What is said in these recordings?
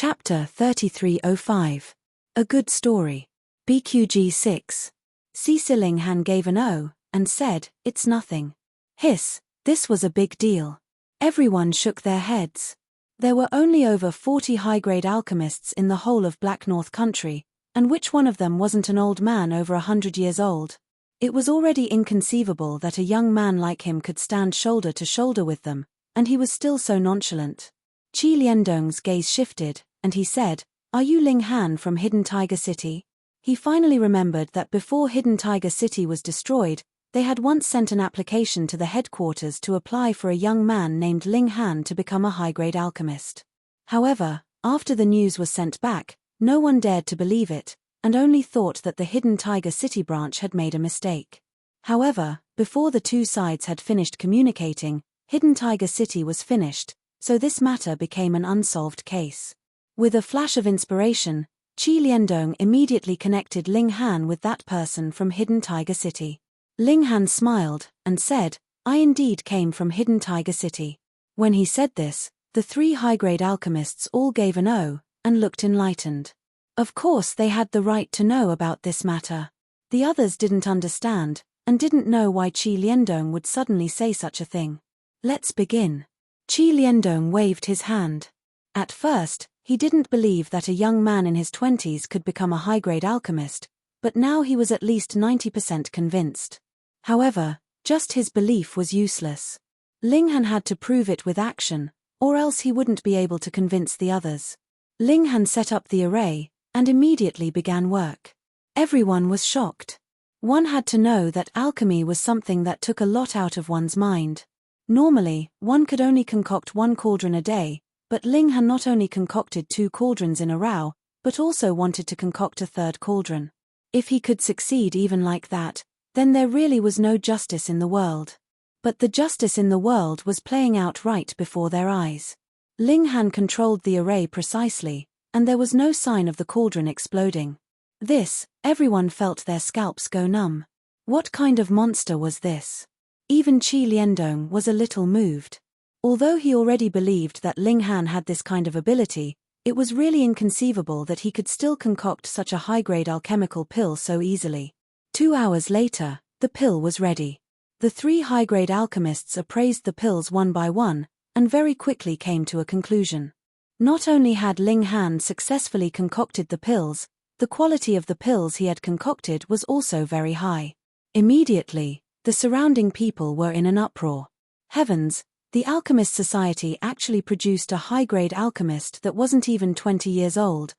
Chapter 3305. A Good Story. BQG 6. Ling Han gave an O, and said, "It's nothing." Hiss, this was a big deal. Everyone shook their heads. There were only over 40 high-grade alchemists in the whole of Black North Country, and which one of them wasn't an old man over 100 years old? It was already inconceivable that a young man like him could stand shoulder to shoulder with them, and he was still so nonchalant. Qi Liandong's gaze shifted, and he said, "Are you Ling Han from Hidden Tiger City?" He finally remembered that before Hidden Tiger City was destroyed, they had once sent an application to the headquarters to apply for a young man named Ling Han to become a high-grade alchemist. However, after the news was sent back, no one dared to believe it, and only thought that the Hidden Tiger City branch had made a mistake. However, before the two sides had finished communicating, Hidden Tiger City was finished, so this matter became an unsolved case. With a flash of inspiration, Qi Liandong immediately connected Ling Han with that person from Hidden Tiger City. Ling Han smiled, and said, "I indeed came from Hidden Tiger City." When he said this, the three high-grade alchemists all gave an O, and looked enlightened. Of course they had the right to know about this matter. The others didn't understand, and didn't know why Qi Liandong would suddenly say such a thing. "Let's begin." Qi Liandong waved his hand. At first, he didn't believe that a young man in his 20s could become a high-grade alchemist, but now he was at least 90% convinced. However, just his belief was useless. Ling Han had to prove it with action, or else he wouldn't be able to convince the others. Ling Han set up the array, and immediately began work. Everyone was shocked. One had to know that alchemy was something that took a lot out of one's mind. Normally, one could only concoct one cauldron a day, but Ling Han not only concocted 2 cauldrons in a row, but also wanted to concoct a 3rd cauldron. If he could succeed even like that, then there really was no justice in the world. But the justice in the world was playing out right before their eyes. Ling Han controlled the array precisely, and there was no sign of the cauldron exploding. Everyone felt their scalps go numb. What kind of monster was this? Even Qi Liandong was a little moved. Although he already believed that Ling Han had this kind of ability, it was really inconceivable that he could still concoct such a high-grade alchemical pill so easily. 2 hours later, the pill was ready. The 3 high-grade alchemists appraised the pills one by one, and very quickly came to a conclusion. Not only had Ling Han successfully concocted the pills, the quality of the pills he had concocted was also very high. Immediately, the surrounding people were in an uproar. Heavens, the Alchemist Society actually produced a high-grade alchemist that wasn't even 20 years old.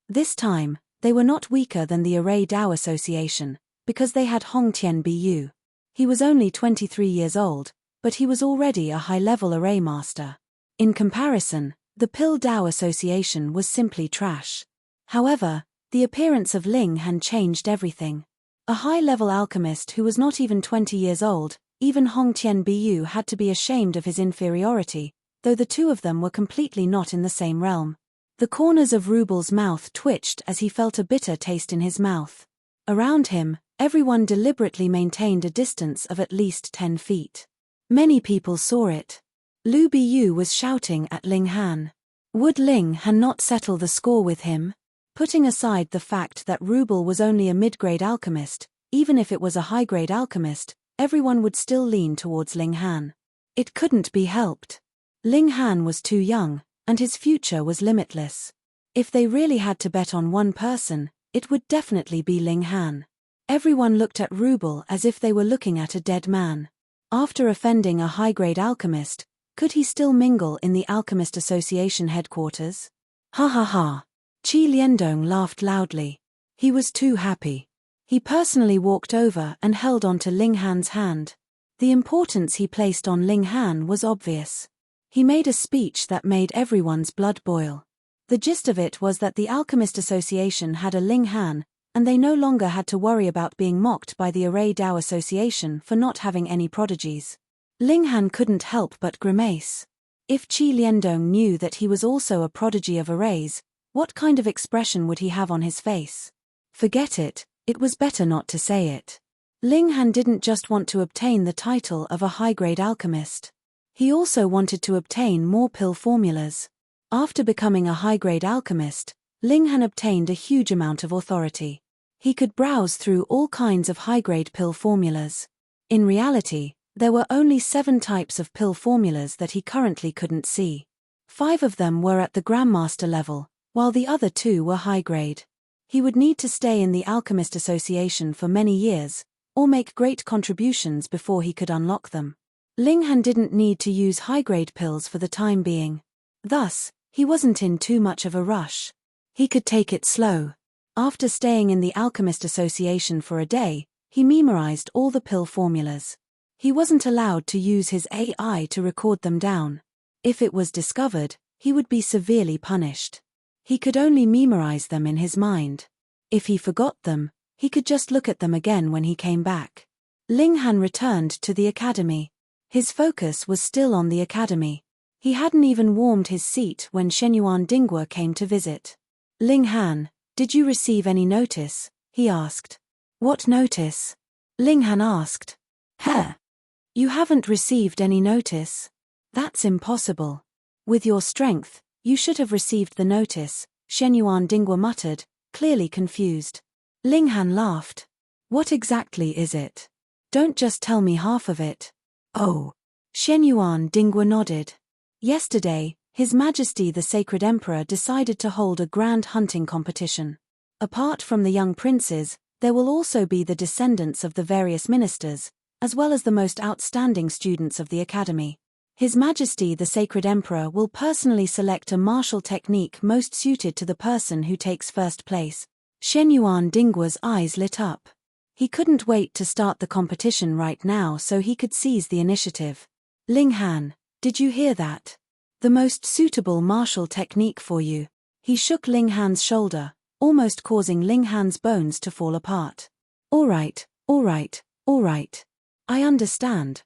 This time, they were not weaker than the Array Dao Association, because they had Hong Tian Bu. He was only 23 years old, but he was already a high-level array master. In comparison, the Pill Dao Association was simply trash. However, the appearance of Ling Han changed everything. A high-level alchemist who was not even 20 years old, even Hong Tian Bu had to be ashamed of his inferiority, though the two of them were completely not in the same realm. The corners of Rubel's mouth twitched as he felt a bitter taste in his mouth. Around him, everyone deliberately maintained a distance of at least 10 feet. Many people saw it. Lu Bu was shouting at Ling Han. Would Ling Han not settle the score with him? Putting aside the fact that Rubel was only a mid-grade alchemist, even if it was a high-grade alchemist, everyone would still lean towards Ling Han. It couldn't be helped. Ling Han was too young, and his future was limitless. If they really had to bet on one person, it would definitely be Ling Han. Everyone looked at Rubel as if they were looking at a dead man. After offending a high-grade alchemist, could he still mingle in the Alchemist Association headquarters? Ha ha ha. Qi Liandong laughed loudly. He was too happy. He personally walked over and held onto Ling Han's hand. The importance he placed on Ling Han was obvious. He made a speech that made everyone's blood boil. The gist of it was that the Alchemist Association had a Ling Han, and they no longer had to worry about being mocked by the Array Dao Association for not having any prodigies. Ling Han couldn't help but grimace. If Qi Liandong knew that he was also a prodigy of arrays, what kind of expression would he have on his face? Forget it, it was better not to say it. Ling Han didn't just want to obtain the title of a high-grade alchemist. He also wanted to obtain more pill formulas. After becoming a high-grade alchemist, Ling Han obtained a huge amount of authority. He could browse through all kinds of high-grade pill formulas. In reality, there were only 7 types of pill formulas that he currently couldn't see. 5 of them were at the Grandmaster level, while the other 2 were high-grade. He would need to stay in the Alchemist Association for many years, or make great contributions before he could unlock them. Ling Han didn't need to use high-grade pills for the time being. Thus, he wasn't in too much of a rush. He could take it slow. After staying in the Alchemist Association for a day, he memorized all the pill formulas. He wasn't allowed to use his AI to record them down. If it was discovered, he would be severely punished. He could only memorize them in his mind. If he forgot them, he could just look at them again when he came back. Ling Han returned to the academy. His focus was still on the academy. He hadn't even warmed his seat when Shenyuan Dingwa came to visit. Ling Han, did you receive any notice? He asked. What notice? Ling Han asked. Huh? You haven't received any notice? That's impossible. With your strength, you should have received the notice, Shenyuan Dingwa muttered, clearly confused. Ling Han laughed. What exactly is it? Don't just tell me half of it. Oh. Shenyuan Dingwa nodded. Yesterday, His Majesty the Sacred Emperor decided to hold a grand hunting competition. Apart from the young princes, there will also be the descendants of the various ministers, as well as the most outstanding students of the academy. His Majesty the Sacred Emperor will personally select a martial technique most suited to the person who takes first place. Shenyuan Dingwa's eyes lit up. He couldn't wait to start the competition right now so he could seize the initiative. Ling Han, did you hear that? The most suitable martial technique for you. He shook Ling Han's shoulder, almost causing Ling Han's bones to fall apart. All right. I understand.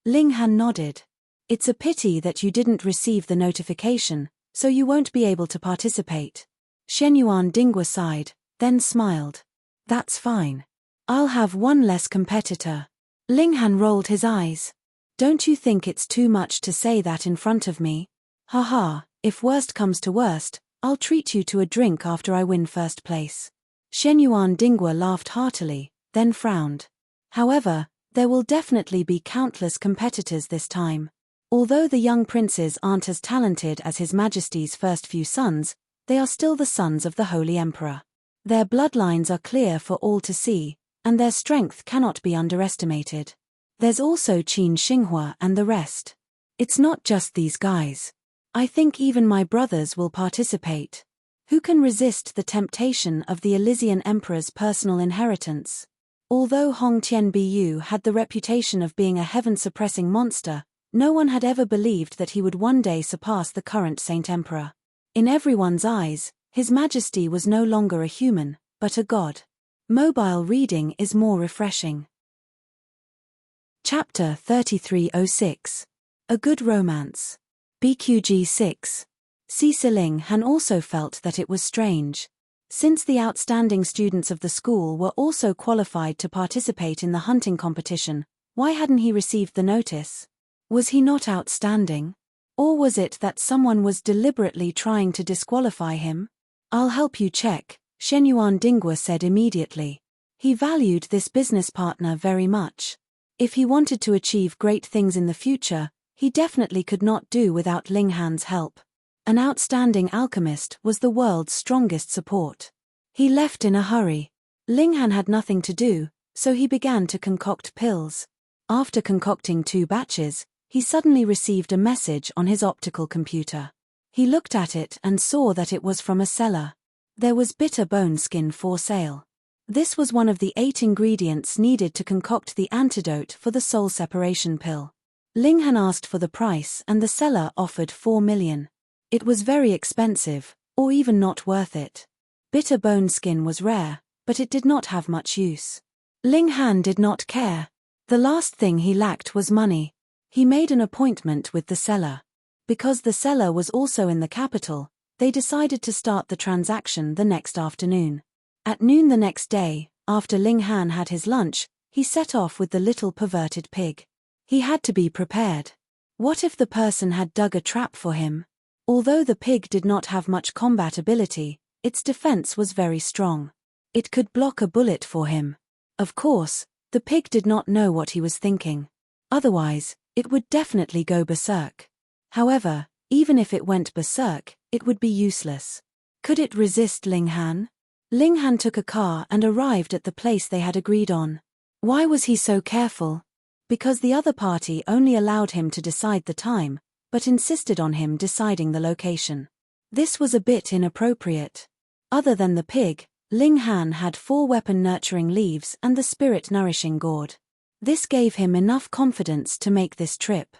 Ling Han nodded. It's a pity that you didn't receive the notification, so you won't be able to participate. Shenyuan Dingwa sighed, then smiled. That's fine. I'll have one less competitor. Ling Han rolled his eyes. Don't you think it's too much to say that in front of me? Haha, if worst comes to worst, I'll treat you to a drink after I win first place. Shenyuan Dingwa laughed heartily, then frowned. However, there will definitely be countless competitors this time. Although the young princes aren't as talented as His Majesty's first few sons, they are still the sons of the Holy Emperor. Their bloodlines are clear for all to see, and their strength cannot be underestimated. There's also Qin Xinghua and the rest. It's not just these guys. I think even my brothers will participate. Who can resist the temptation of the Elysian Emperor's personal inheritance? Although Hong Tianbiyu had the reputation of being a heaven-suppressing monster, no one had ever believed that he would one day surpass the current Saint Emperor. In everyone's eyes, His Majesty was no longer a human, but a god. Mobile reading is more refreshing. Chapter 3306. A Good Romance. BQG 6. Ling Han also felt that it was strange. Since the outstanding students of the school were also qualified to participate in the hunting competition, why hadn't he received the notice? Was he not outstanding? Or was it that someone was deliberately trying to disqualify him? I'll help you check, Shenyuan Dingwa said immediately. He valued this business partner very much. If he wanted to achieve great things in the future, he definitely could not do without Ling Han's help. An outstanding alchemist was the world's strongest support. He left in a hurry. Ling Han had nothing to do, so he began to concoct pills. After concocting 2 batches, he suddenly received a message on his optical computer. He looked at it and saw that it was from a seller. There was bitter bone skin for sale. This was one of the 8 ingredients needed to concoct the antidote for the soul separation pill. Ling Han asked for the price and the seller offered 4 million. It was very expensive, or even not worth it. Bitter bone skin was rare, but it did not have much use. Ling Han did not care. The last thing he lacked was money. He made an appointment with the seller. Because the seller was also in the capital, they decided to start the transaction the next afternoon. At noon the next day, after Ling Han had his lunch, he set off with the little perverted pig. He had to be prepared. What if the person had dug a trap for him? Although the pig did not have much combat ability, its defense was very strong. It could block a bullet for him. Of course, the pig did not know what he was thinking. Otherwise, it would definitely go berserk. However, even if it went berserk, it would be useless. Could it resist Ling Han? Ling Han took a car and arrived at the place they had agreed on. Why was he so careful? Because the other party only allowed him to decide the time, but insisted on him deciding the location. This was a bit inappropriate. Other than the pig, Ling Han had 4 weapon-nurturing leaves and the spirit-nourishing gourd. This gave him enough confidence to make this trip.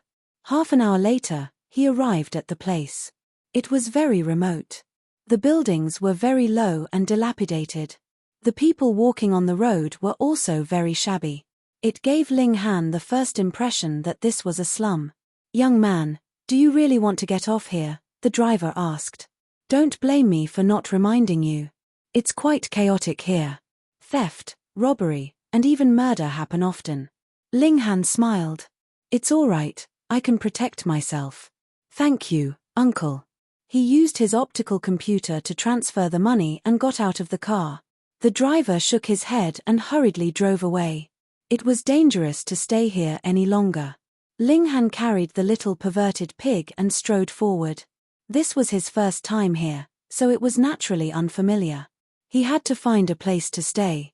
Half an hour later, he arrived at the place. It was very remote. The buildings were very low and dilapidated. The people walking on the road were also very shabby. It gave Ling Han the first impression that this was a slum. "Young man, do you really want to get off here?" the driver asked. "Don't blame me for not reminding you. It's quite chaotic here. Theft, robbery, and even murder happen often." Ling Han smiled. "It's all right, I can protect myself. Thank you, uncle." He used his optical computer to transfer the money and got out of the car. The driver shook his head and hurriedly drove away. It was dangerous to stay here any longer. Ling Han carried the little perverted pig and strode forward. This was his first time here, so it was naturally unfamiliar. He had to find a place to stay.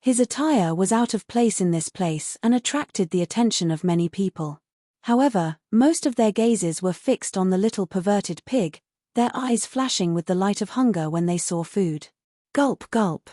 His attire was out of place in this place and attracted the attention of many people. However, most of their gazes were fixed on the little perverted pig, their eyes flashing with the light of hunger when they saw food. Gulp, gulp.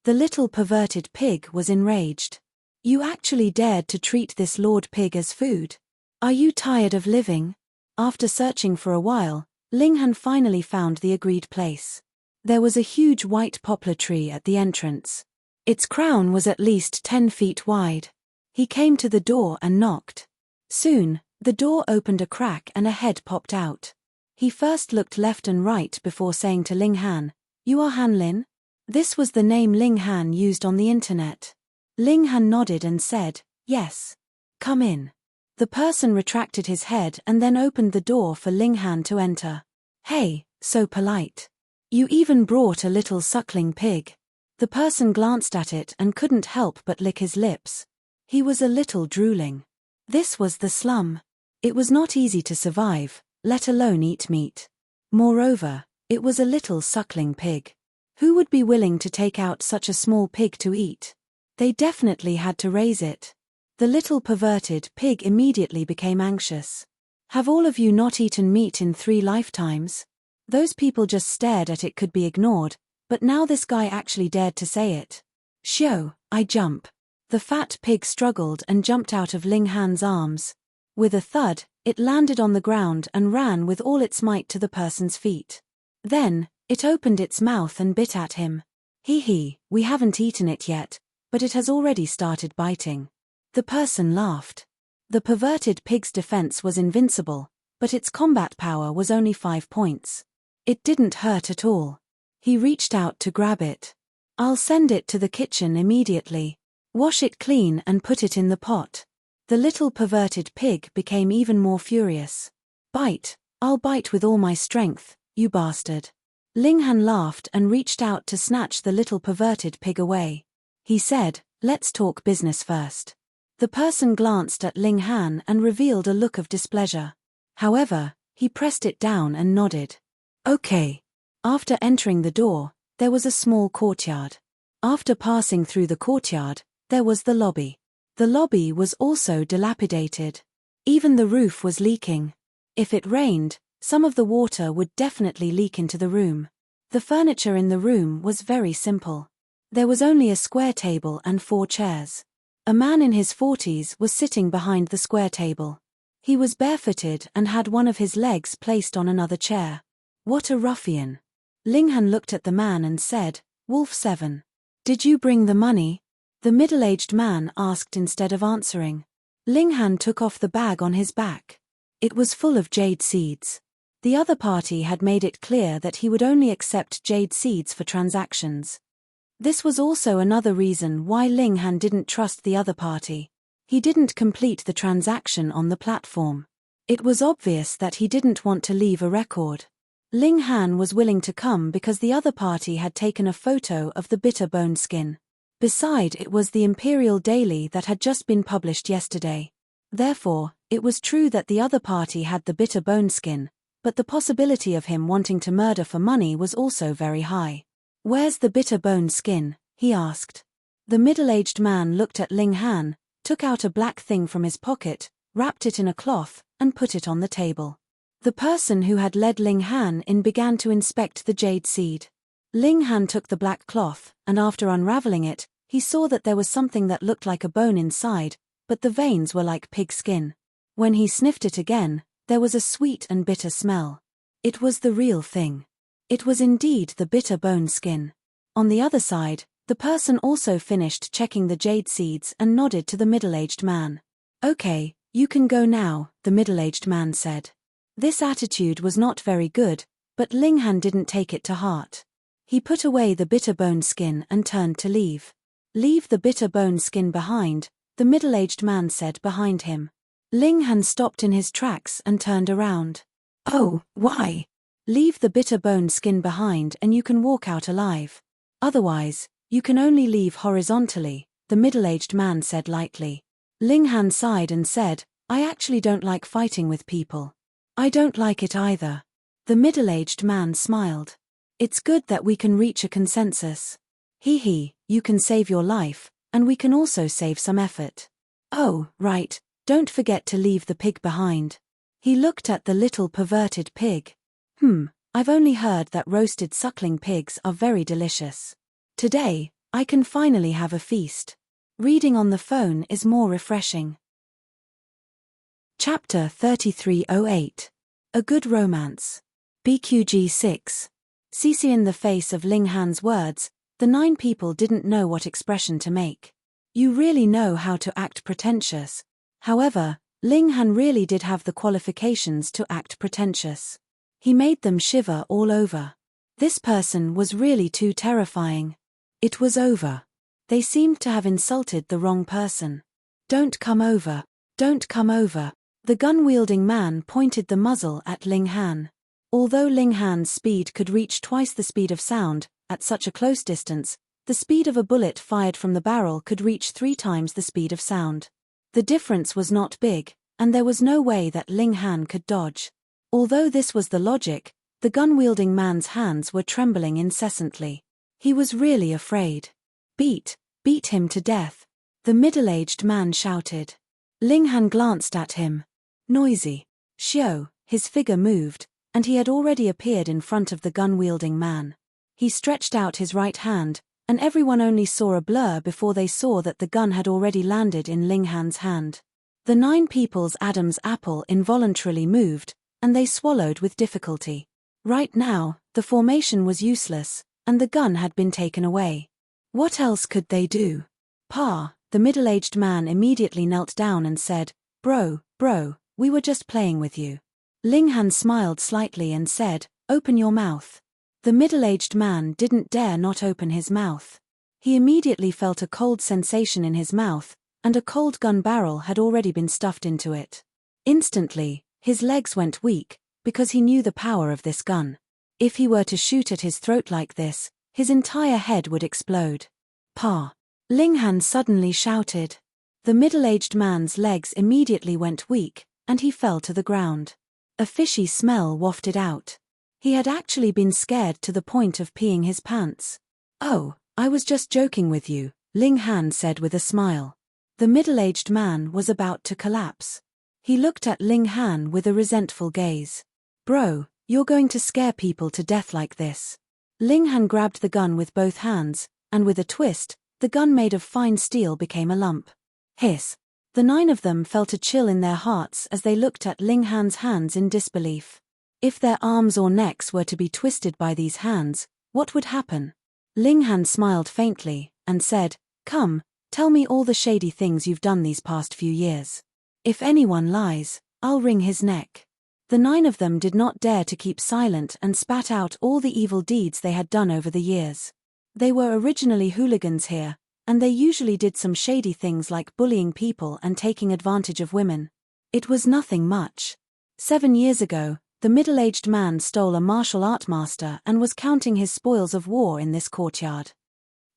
The little perverted pig was enraged. "You actually dared to treat this Lord Pig as food? Are you tired of living?" After searching for a while, Ling Han finally found the agreed place. There was a huge white poplar tree at the entrance. Its crown was at least 10 feet wide. He came to the door and knocked. Soon, the door opened a crack and a head popped out. He first looked left and right before saying to Ling Han, "You are Han Lin?" This was the name Ling Han used on the internet. Ling Han nodded and said, "Yes. Come in." The person retracted his head and then opened the door for Ling Han to enter. "Hey, so polite. You even brought a little suckling pig." The person glanced at it and couldn't help but lick his lips. He was a little drooling. This was the slum. It was not easy to survive, let alone eat meat. Moreover, it was a little suckling pig. Who would be willing to take out such a small pig to eat? They definitely had to raise it. The little perverted pig immediately became anxious. "Have all of you not eaten meat in 3 lifetimes? Those people just stared at it, could be ignored, but now this guy actually dared to say it. "Shoo, I jump." The fat pig struggled and jumped out of Ling Han's arms. With a thud, it landed on the ground and ran with all its might to the person's feet. Then, it opened its mouth and bit at him. "Hee, we haven't eaten it yet, but it has already started biting." The person laughed. The perverted pig's defense was invincible, but its combat power was only 5 points. It didn't hurt at all. He reached out to grab it. "I'll send it to the kitchen immediately. Wash it clean and put it in the pot." The little perverted pig became even more furious. "Bite, I'll bite with all my strength, you bastard." Ling Han laughed and reached out to snatch the little perverted pig away. He said, "Let's talk business first." The person glanced at Ling Han and revealed a look of displeasure. However, he pressed it down and nodded. "Okay." After entering the door, there was a small courtyard. After passing through the courtyard, there was the lobby. The lobby was also dilapidated. Even the roof was leaking. If it rained, some of the water would definitely leak into the room. The furniture in the room was very simple. There was only a square table and 4 chairs. A man in his 40s was sitting behind the square table. He was barefooted and had one of his legs placed on another chair. What a ruffian. Ling Han looked at the man and said, "Wolf 7. Did you bring the money?" The middle-aged man asked instead of answering. Ling Han took off the bag on his back. It was full of jade seeds. The other party had made it clear that he would only accept jade seeds for transactions. This was also another reason why Ling Han didn't trust the other party. He didn't complete the transaction on the platform. It was obvious that he didn't want to leave a record. Ling Han was willing to come because the other party had taken a photo of the bitter bone skin. Besides, it was the Imperial Daily that had just been published yesterday. Therefore, it was true that the other party had the bitter bone skin, but the possibility of him wanting to murder for money was also very high. "Where's the bitter bone skin?" he asked. The middle-aged man looked at Ling Han, took out a black thing from his pocket, wrapped it in a cloth, and put it on the table. The person who had led Ling Han in began to inspect the jade seed. Ling Han took the black cloth, and after unraveling it, he saw that there was something that looked like a bone inside, but the veins were like pig skin. When he sniffed it again, there was a sweet and bitter smell. It was the real thing. It was indeed the bitter bone skin. On the other side, the person also finished checking the jade seeds and nodded to the middle-aged man. "Okay, you can go now," the middle-aged man said. This attitude was not very good, but Ling Han didn't take it to heart. He put away the bitter bone skin and turned to leave. "Leave the bitter bone skin behind," the middle-aged man said behind him. Ling Han stopped in his tracks and turned around. "Oh, why?" "Leave the bitter bone skin behind and you can walk out alive. Otherwise, you can only leave horizontally," the middle-aged man said lightly. Ling Han sighed and said, "I actually don't like fighting with people." "I don't like it either." The middle-aged man smiled. "It's good that we can reach a consensus. Hee, you can save your life, and we can also save some effort." "Oh, right, don't forget to leave the pig behind." He looked at the little perverted pig. I've only heard that roasted suckling pigs are very delicious. Today, I can finally have a feast. Reading on the phone is more refreshing. Chapter 3308. A Good Romance. BQG 6. CC. In the face of Ling Han's words, the 9 people didn't know what expression to make. You really know how to act pretentious. However, Ling Han really did have the qualifications to act pretentious. He made them shiver all over. This person was really too terrifying. It was over. They seemed to have insulted the wrong person. "Don't come over. Don't come over." The gun-wielding man pointed the muzzle at Ling Han. Although Ling Han's speed could reach twice the speed of sound, at such a close distance, the speed of a bullet fired from the barrel could reach 3 times the speed of sound. The difference was not big, and there was no way that Ling Han could dodge. Although this was the logic, the gun-wielding man's hands were trembling incessantly. He was really afraid. Beat him to death," the middle-aged man shouted. Ling Han glanced at him. Noisy. Shio, his figure moved, and he had already appeared in front of the gun-wielding man. He stretched out his right hand, and everyone only saw a blur before they saw that the gun had already landed in Ling Han's hand. The 9 people's Adam's apple involuntarily moved, and they swallowed with difficulty. Right now, the formation was useless, and the gun had been taken away. What else could they do? "Pa," the middle-aged man immediately knelt down and said, Bro, we were just playing with you." Ling Han smiled slightly and said, "Open your mouth." The middle-aged man didn't dare not open his mouth. He immediately felt a cold sensation in his mouth, and a cold gun barrel had already been stuffed into it. Instantly, his legs went weak, because he knew the power of this gun. If he were to shoot at his throat like this, his entire head would explode. "Pa!" Ling Han suddenly shouted. The middle-aged man's legs immediately went weak, and he fell to the ground. A fishy smell wafted out. He had actually been scared to the point of peeing his pants. "Oh, I was just joking with you," Ling Han said with a smile. The middle-aged man was about to collapse. He looked at Ling Han with a resentful gaze. "Bro, you're going to scare people to death like this." Ling Han grabbed the gun with both hands, and with a twist, the gun made of fine steel became a lump. Hiss. The 9 of them felt a chill in their hearts as they looked at Ling Han's hands in disbelief. If their arms or necks were to be twisted by these hands, what would happen? Ling Han smiled faintly, and said, "Come, tell me all the shady things you've done these past few years. If anyone lies, I'll wring his neck." The 9 of them did not dare to keep silent and spat out all the evil deeds they had done over the years. They were originally hooligans here, and they usually did some shady things like bullying people and taking advantage of women. It was nothing much. 7 years ago, the middle-aged man stole a martial art master and was counting his spoils of war in this courtyard.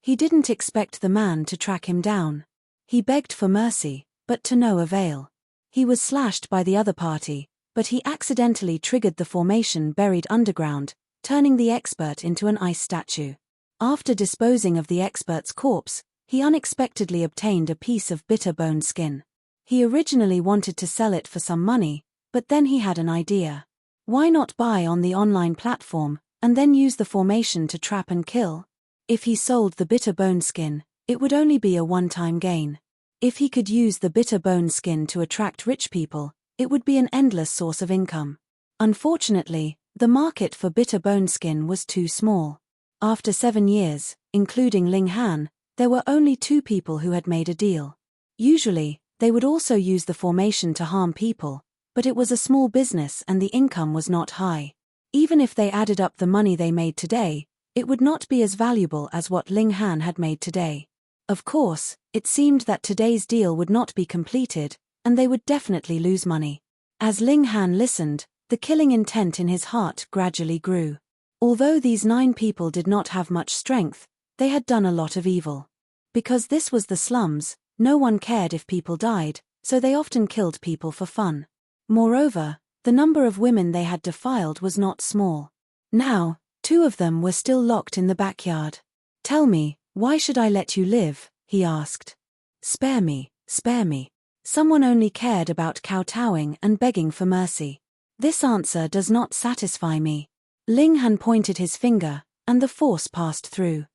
He didn't expect the man to track him down. He begged for mercy, but to no avail. He was slashed by the other party, but he accidentally triggered the formation buried underground, turning the expert into an ice statue. After disposing of the expert's corpse, he unexpectedly obtained a piece of bitter bone skin. He originally wanted to sell it for some money, but then he had an idea. Why not buy on the online platform, and then use the formation to trap and kill? If he sold the bitter bone skin, it would only be a one-time gain. If he could use the bitter bone skin to attract rich people, it would be an endless source of income. Unfortunately, the market for bitter bone skin was too small. After 7 years, including Ling Han, there were only 2 people who had made a deal. Usually, they would also use the formation to harm people, but it was a small business and the income was not high. Even if they added up the money they made today, it would not be as valuable as what Ling Han had made today. Of course, it seemed that today's deal would not be completed, and they would definitely lose money. As Ling Han listened, the killing intent in his heart gradually grew. Although these 9 people did not have much strength, they had done a lot of evil. Because this was the slums, no one cared if people died, so they often killed people for fun. Moreover, the number of women they had defiled was not small. Now, 2 of them were still locked in the backyard. "Tell me, why should I let you live?" he asked. Spare me, spare me." Someone only cared about kowtowing and begging for mercy. "This answer does not satisfy me." Ling Han pointed his finger, and the force passed through.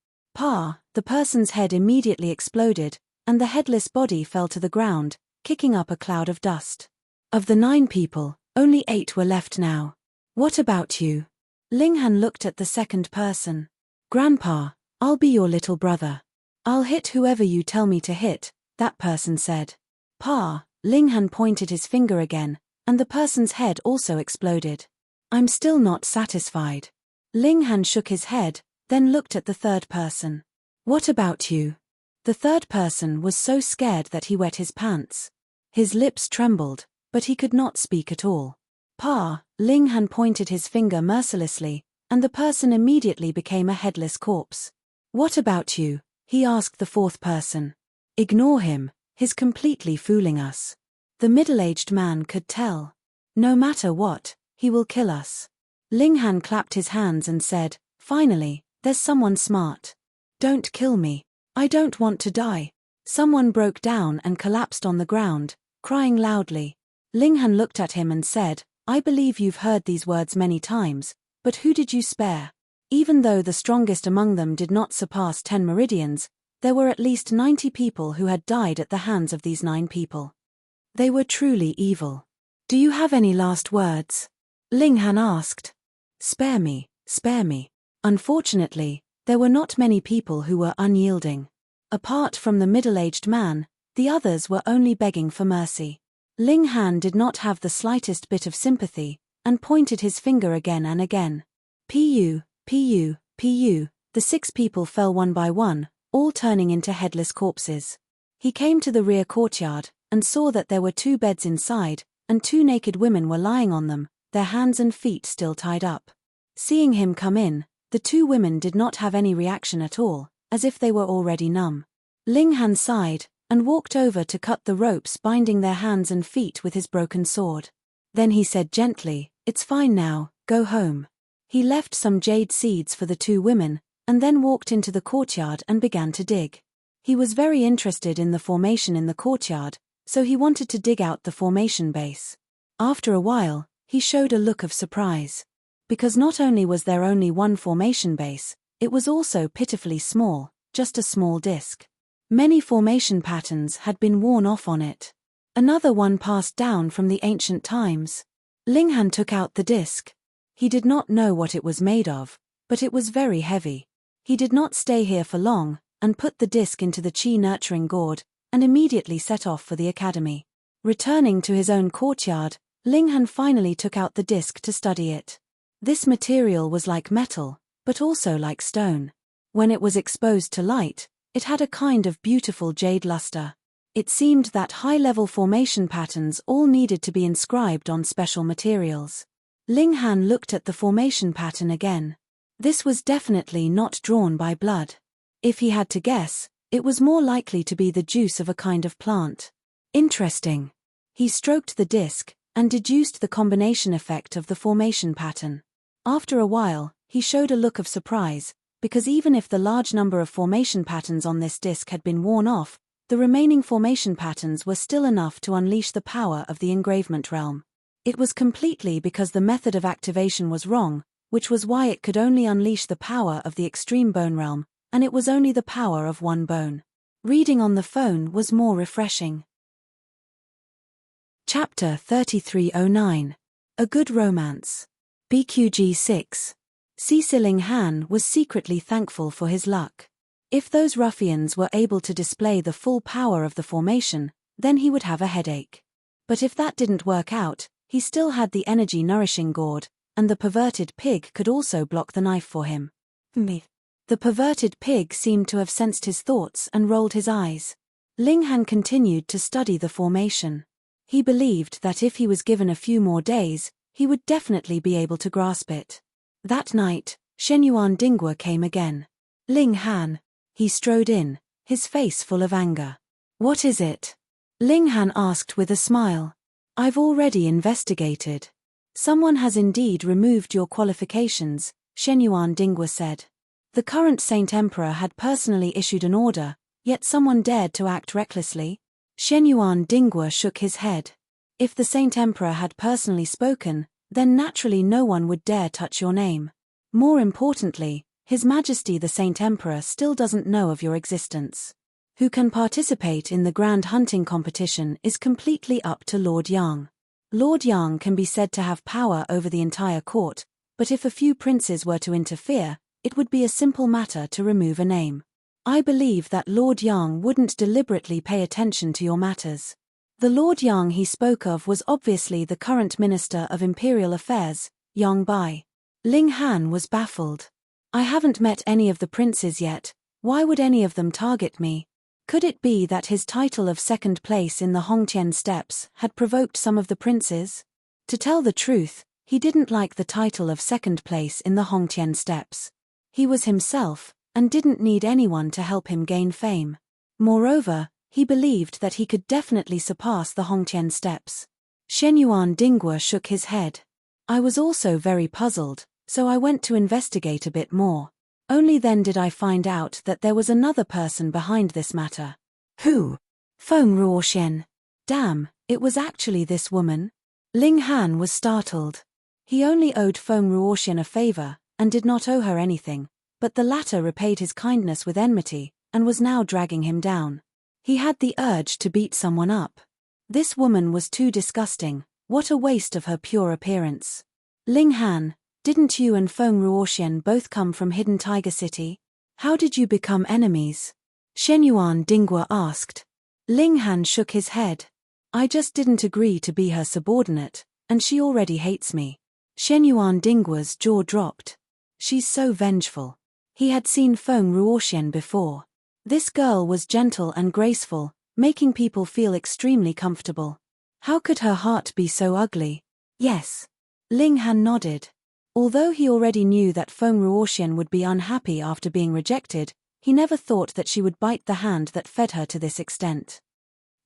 The person's head immediately exploded, and the headless body fell to the ground, kicking up a cloud of dust. Of the 9 people, only 8 were left now. "What about you?" Ling Han looked at the second person. "Grandpa, I'll be your little brother. I'll hit whoever you tell me to hit," that person said. Ling Han pointed his finger again, and the person's head also exploded. "I'm still not satisfied." Ling Han shook his head, then looked at the third person. "What about you?" The third person was so scared that he wet his pants. His lips trembled, but he could not speak at all. Ling Han pointed his finger mercilessly, and the person immediately became a headless corpse. "What about you?" he asked the fourth person. "Ignore him, he's completely fooling us." The middle-aged man could tell. "No matter what, he will kill us." Ling Han clapped his hands and said, "Finally, there's someone smart. Don't kill me. I don't want to die." Someone broke down and collapsed on the ground, crying loudly. Ling Han looked at him and said, "I believe you've heard these words many times, but who did you spare?" Even though the strongest among them did not surpass 10 meridians, there were at least 90 people who had died at the hands of these 9 people. They were truly evil. "Do you have any last words?" Ling Han asked. Spare me, spare me." Unfortunately, there were not many people who were unyielding. Apart from the middle-aged man, the others were only begging for mercy. Ling Han did not have the slightest bit of sympathy, and pointed his finger again and again. Pu, pu, pu, the 6 people fell one by one, all turning into headless corpses. He came to the rear courtyard, and saw that there were 2 beds inside, and 2 naked women were lying on them, their hands and feet still tied up. Seeing him come in, the 2 women did not have any reaction at all, as if they were already numb. Ling Han sighed, and walked over to cut the ropes binding their hands and feet with his broken sword. Then he said gently, "It's fine now, go home." He left some jade seeds for the 2 women, and then walked into the courtyard and began to dig. He was very interested in the formation in the courtyard, so he wanted to dig out the formation base. After a while, he showed a look of surprise. Because not only was there only one formation base, it was also pitifully small, just a small disc. Many formation patterns had been worn off on it. Another one passed down from the ancient times. Ling Han took out the disc. He did not know what it was made of, but it was very heavy. He did not stay here for long, and put the disc into the chi nurturing gourd, and immediately set off for the academy. Returning to his own courtyard, Ling Han finally took out the disc to study it. This material was like metal, but also like stone. When it was exposed to light, it had a kind of beautiful jade luster. It seemed that high-level formation patterns all needed to be inscribed on special materials. Ling Han looked at the formation pattern again. This was definitely not drawn by blood. If he had to guess, it was more likely to be the juice of a kind of plant. Interesting. He stroked the disc, and deduced the combination effect of the formation pattern. After a while, he showed a look of surprise, because even if the large number of formation patterns on this disc had been worn off, the remaining formation patterns were still enough to unleash the power of the engravement realm. It was completely because the method of activation was wrong, which was why it could only unleash the power of the extreme bone realm, and it was only the power of one bone. Reading on the phone was more refreshing. Chapter 3309. A Good Romance. BQG 6. Ling Han was secretly thankful for his luck. If those ruffians were able to display the full power of the formation, then he would have a headache. But if that didn't work out, he still had the energy-nourishing gourd, and the perverted pig could also block the knife for him. The perverted pig seemed to have sensed his thoughts and rolled his eyes. Ling Han continued to study the formation. He believed that if he was given a few more days, he would definitely be able to grasp it. That night, Shenyuan Dingwa came again. Ling Han. He strode in, his face full of anger. What is it? Ling Han asked with a smile. I've already investigated. Someone has indeed removed your qualifications, Shenyuan Dingwa said. The current Saint Emperor had personally issued an order, yet someone dared to act recklessly. Shenyuan Dingwa shook his head. If the Saint Emperor had personally spoken, then naturally no one would dare touch your name. More importantly, His Majesty the Saint Emperor still doesn't know of your existence. Who can participate in the grand hunting competition is completely up to Lord Yang. Lord Yang can be said to have power over the entire court, but if a few princes were to interfere, it would be a simple matter to remove a name. I believe that Lord Yang wouldn't deliberately pay attention to your matters. The Lord Yang he spoke of was obviously the current Minister of Imperial Affairs, Yang Bai. Ling Han was baffled. I haven't met any of the princes yet, why would any of them target me? Could it be that his title of second place in the Hongtian steppes had provoked some of the princes? To tell the truth, he didn't like the title of second place in the Hongtian steppes. He was himself, and didn't need anyone to help him gain fame. Moreover, he believed that he could definitely surpass the Hongtian steppes. Shenyuan Dingwa shook his head. I was also very puzzled, so I went to investigate a bit more. Only then did I find out that there was another person behind this matter. Who? Feng Ruoxian. Damn, it was actually this woman? Ling Han was startled. He only owed Feng Ruoxian a favor, and did not owe her anything, but the latter repaid his kindness with enmity, and was now dragging him down. He had the urge to beat someone up. This woman was too disgusting, what a waste of her pure appearance. Ling Han, didn't you and Feng Ruoxian both come from Hidden Tiger City? How did you become enemies? Shenyuan Dingwa asked. Ling Han shook his head. I just didn't agree to be her subordinate, and she already hates me. Shenyuan Dingwa's jaw dropped. She's so vengeful. He had seen Feng Ruoxian before. This girl was gentle and graceful, making people feel extremely comfortable. How could her heart be so ugly? Yes. Ling Han nodded. Although he already knew that Feng Ruoxian would be unhappy after being rejected, he never thought that she would bite the hand that fed her to this extent.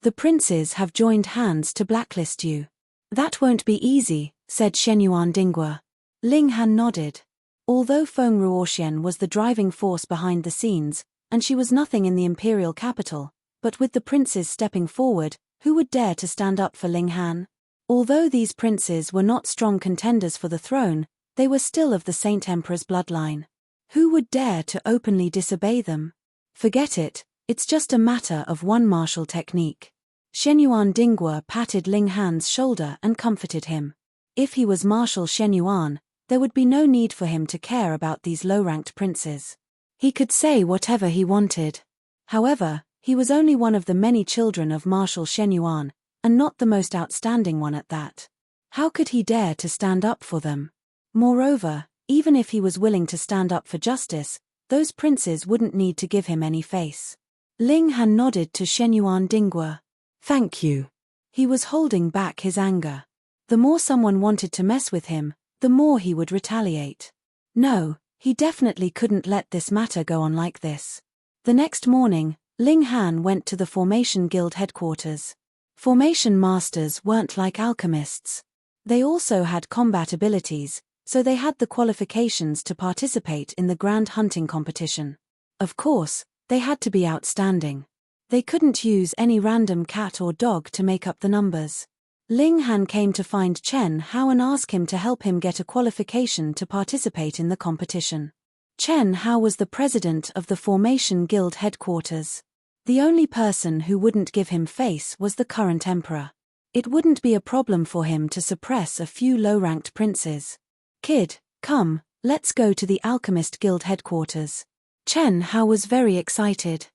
The princes have joined hands to blacklist you. That won't be easy, said Shenyuan Dingwa. Ling Han nodded. Although Feng Ruoxian was the driving force behind the scenes, and she was nothing in the imperial capital, but with the princes stepping forward, who would dare to stand up for Ling Han? Although these princes were not strong contenders for the throne, they were still of the Saint Emperor's bloodline. Who would dare to openly disobey them? Forget it, it's just a matter of one martial technique. Shenyuan Dingwa patted Ling Han's shoulder and comforted him. If he was Marshal Shenyuan, there would be no need for him to care about these low-ranked princes. He could say whatever he wanted. However, he was only one of the many children of Marshal Shenyuan, and not the most outstanding one at that. How could he dare to stand up for them? Moreover, even if he was willing to stand up for justice, those princes wouldn't need to give him any face. Ling Han nodded to Shenyuan Dingguo. Thank you. He was holding back his anger. The more someone wanted to mess with him, the more he would retaliate. No, he definitely couldn't let this matter go on like this. The next morning, Ling Han went to the Formation Guild headquarters. Formation masters weren't like alchemists. They also had combat abilities, so they had the qualifications to participate in the grand hunting competition. Of course, they had to be outstanding. They couldn't use any random cat or dog to make up the numbers. Ling Han came to find Chen Hao and ask him to help him get a qualification to participate in the competition. Chen Hao was the president of the Formation Guild headquarters. The only person who wouldn't give him face was the current emperor. It wouldn't be a problem for him to suppress a few low-ranked princes. Kid, come, let's go to the Alchemist Guild headquarters. Chen Hao was very excited.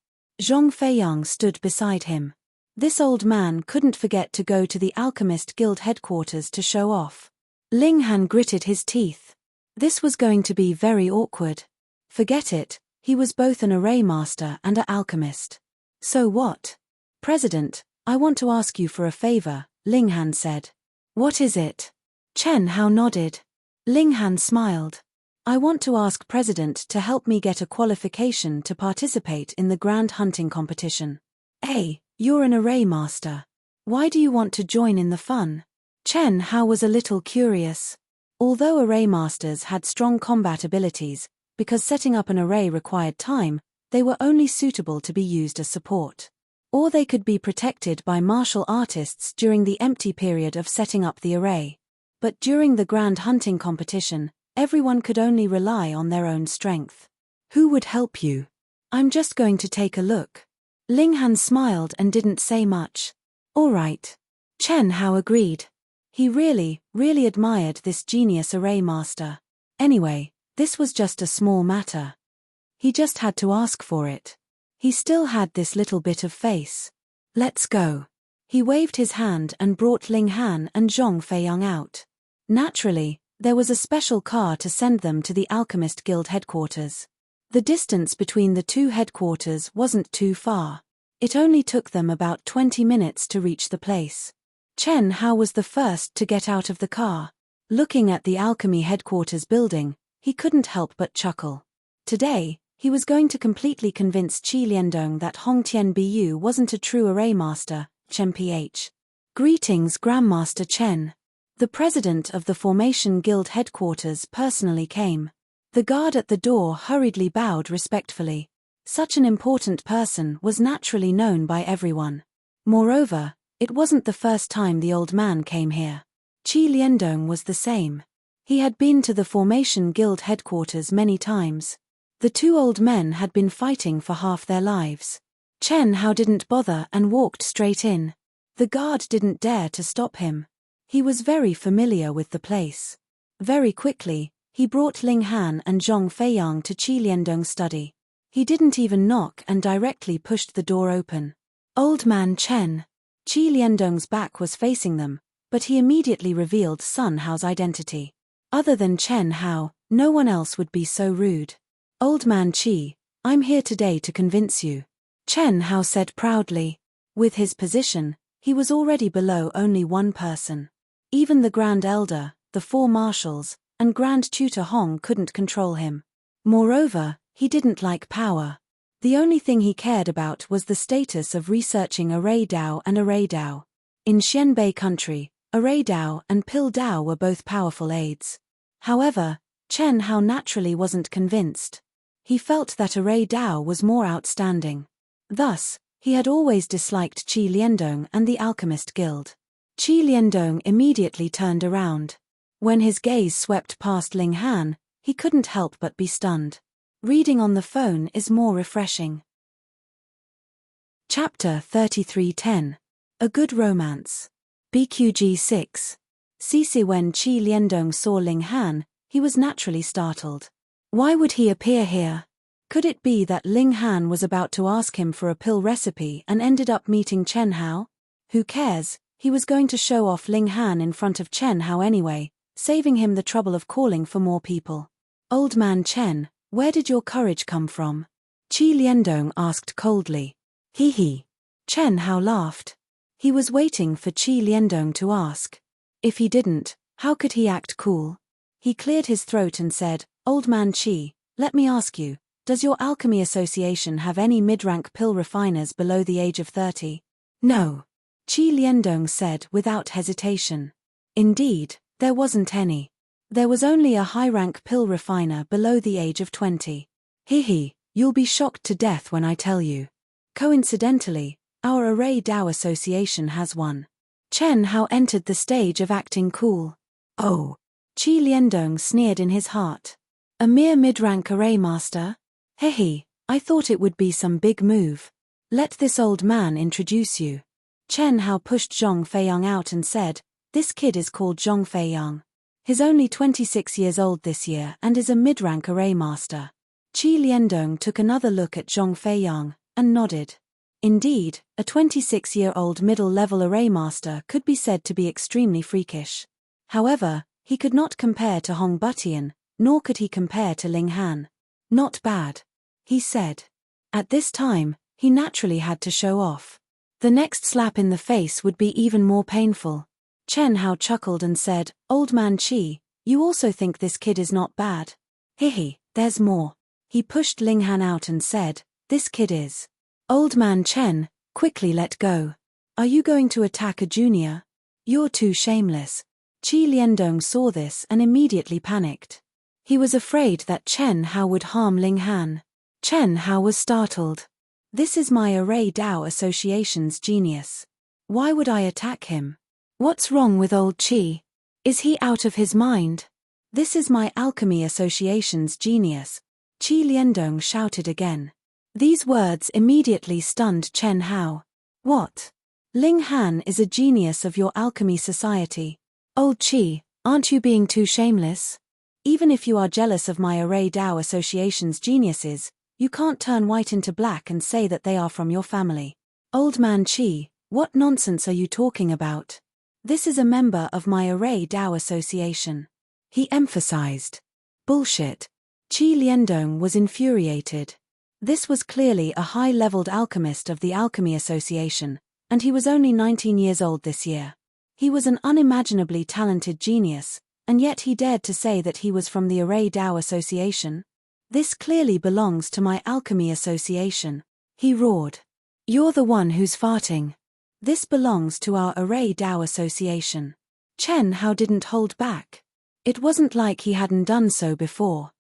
Zhong Feiyang stood beside him. This old man couldn't forget to go to the Alchemist Guild headquarters to show off. Ling Han gritted his teeth. This was going to be very awkward. Forget it, he was both an array master and an alchemist. So what? President, I want to ask you for a favor, Ling Han said. What is it? Chen Hao nodded. Ling Han smiled. I want to ask President to help me get a qualification to participate in the grand hunting competition. Hey, you're an array master. Why do you want to join in the fun? Chen Hao was a little curious. Although array masters had strong combat abilities, because setting up an array required time, they were only suitable to be used as support. Or they could be protected by martial artists during the empty period of setting up the array. But during the grand hunting competition, everyone could only rely on their own strength. Who would help you? I'm just going to take a look. Ling Han smiled and didn't say much. All right. Chen Hao agreed. He really admired this genius array master. Anyway, this was just a small matter. He just had to ask for it. He still had this little bit of face. Let's go. He waved his hand and brought Ling Han and Zhong Feiyang out. Naturally, there was a special car to send them to the Alchemist Guild headquarters. The distance between the two headquarters wasn't too far. It only took them about 20 minutes to reach the place. Chen Hao was the first to get out of the car. Looking at the Alchemy headquarters building, he couldn't help but chuckle. Today, he was going to completely convince Qi Liandong that Hong Tian Bu wasn't a true array master, Chen Ph. Greetings Grandmaster Chen. The president of the Formation Guild headquarters personally came. The guard at the door hurriedly bowed respectfully. Such an important person was naturally known by everyone. Moreover, it wasn't the first time the old man came here. Qi Liandong was the same. He had been to the Formation Guild headquarters many times. The two old men had been fighting for half their lives. Chen Hao didn't bother and walked straight in. The guard didn't dare to stop him. He was very familiar with the place. Very quickly, he brought Ling Han and Zhong Feiyang to Qi Liandong's study. He didn't even knock and directly pushed the door open. Old man Chen. Qi Liandong's back was facing them, but he immediately revealed Sun Hao's identity. Other than Chen Hao, no one else would be so rude. Old man Qi, I'm here today to convince you. Chen Hao said proudly. With his position, he was already below only one person. Even the Grand Elder, the four marshals, and Grand Tutor Hong couldn't control him. Moreover, he didn't like power. The only thing he cared about was the status of researching Array Dao and Array Dao. In Xianbei country, Array Dao and Pil Dao were both powerful aids. However, Chen Hao naturally wasn't convinced. He felt that Array Dao was more outstanding. Thus, he had always disliked Qi Liandong and the Alchemist Guild. Qi Liandong immediately turned around. When his gaze swept past Ling Han, he couldn't help but be stunned. Reading on the phone is more refreshing. Chapter 3310. A Good Romance. BQG 6. CC. When Qi Liandong saw Ling Han, he was naturally startled. Why would he appear here? Could it be that Ling Han was about to ask him for a pill recipe and ended up meeting Chen Hao? Who cares? He was going to show off Ling Han in front of Chen Hao anyway, saving him the trouble of calling for more people. Old man Chen, where did your courage come from? Qi Liandong asked coldly. Hee hee. Chen Hao laughed. He was waiting for Qi Liandong to ask. If he didn't, how could he act cool? He cleared his throat and said, Old man Qi, let me ask you, does your alchemy association have any mid-rank pill refiners below the age of 30? No. Qi Liandong said without hesitation. Indeed, there wasn't any. There was only a high-rank pill refiner below the age of 20. Hee hee, you'll be shocked to death when I tell you. Coincidentally, our Array Dao Association has one. Chen Hao entered the stage of acting cool. Oh. Qi Liandong sneered in his heart. A mere mid-rank array master? Hehe, I thought it would be some big move. Let this old man introduce you. Chen Hao pushed Zhong Feiyang out and said, This kid is called Zhong Feiyang. He's only 26 years old this year and is a mid-rank array master. Qi Liandong took another look at Zhong Feiyang and nodded. Indeed, a 26-year-old middle-level array master could be said to be extremely freakish. However, he could not compare to Hong Butian, nor could he compare to Ling Han. Not bad, he said. At this time, he naturally had to show off. The next slap in the face would be even more painful. Chen Hao chuckled and said, Old man Qi, you also think this kid is not bad? Hehe, there's more. He pushed Ling Han out and said, This kid is. Old man Chen, quickly let go. Are you going to attack a junior? You're too shameless. Qi Liandong saw this and immediately panicked. He was afraid that Chen Hao would harm Ling Han. Chen Hao was startled. This is my Array Dao Association's genius. Why would I attack him? What's wrong with old Qi? Is he out of his mind? This is my Alchemy Association's genius. Qi Liandong shouted again. These words immediately stunned Chen Hao. What? Ling Han is a genius of your alchemy society. Old Qi, aren't you being too shameless? Even if you are jealous of my Array Dao Association's geniuses, you can't turn white into black and say that they are from your family. Old man Qi, what nonsense are you talking about? This is a member of my Array Dao Association. He emphasized. Bullshit. Qi Liandong was infuriated. This was clearly a high-leveled alchemist of the Alchemy Association, and he was only 19 years old this year. He was an unimaginably talented genius, and yet he dared to say that he was from the Array Dao Association. This clearly belongs to my Alchemy Association, he roared. You're the one who's farting. This belongs to our Array Dao Association. Chen Hao didn't hold back. It wasn't like he hadn't done so before.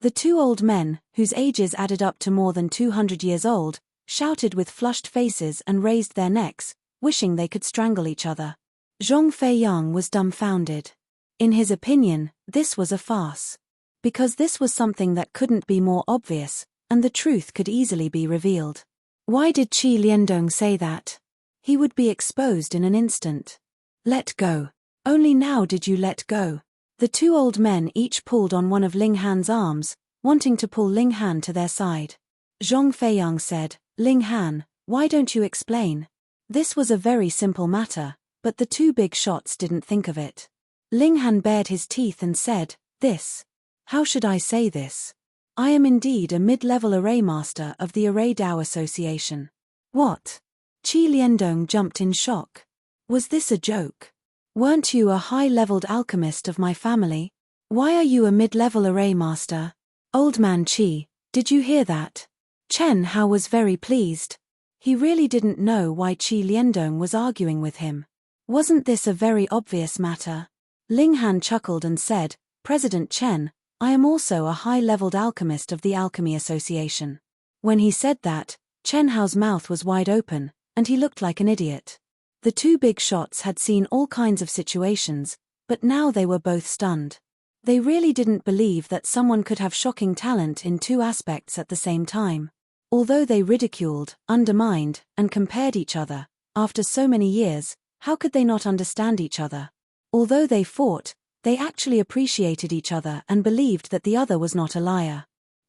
The two old men, whose ages added up to more than 200 years old, shouted with flushed faces and raised their necks, wishing they could strangle each other. Zhong Feiyang was dumbfounded. In his opinion, this was a farce. Because this was something that couldn't be more obvious, and the truth could easily be revealed. Why did Qi Liandong say that? He would be exposed in an instant. Let go. Only now did you let go. The two old men each pulled on one of Ling Han's arms, wanting to pull Ling Han to their side. Zhong Feiyang said, Ling Han, why don't you explain? This was a very simple matter, but the two big shots didn't think of it. Ling Han bared his teeth and said, This. How should I say this? I am indeed a mid-level array master of the Array Dao Association. What? Qi Liandong jumped in shock. Was this a joke? Weren't you a high-leveled alchemist of my family? Why are you a mid-level array master? Old man Qi, did you hear that? Chen Hao was very pleased. He really didn't know why Qi Liandong was arguing with him. Wasn't this a very obvious matter? Ling Han chuckled and said, President Chen, I am also a high-leveled alchemist of the Alchemy Association. When he said that, Chen Hao's mouth was wide open, and he looked like an idiot. The two big shots had seen all kinds of situations, but now they were both stunned. They really didn't believe that someone could have shocking talent in two aspects at the same time. Although they ridiculed, undermined, and compared each other, after so many years, how could they not understand each other? Although they fought, they actually appreciated each other and believed that the other was not a liar.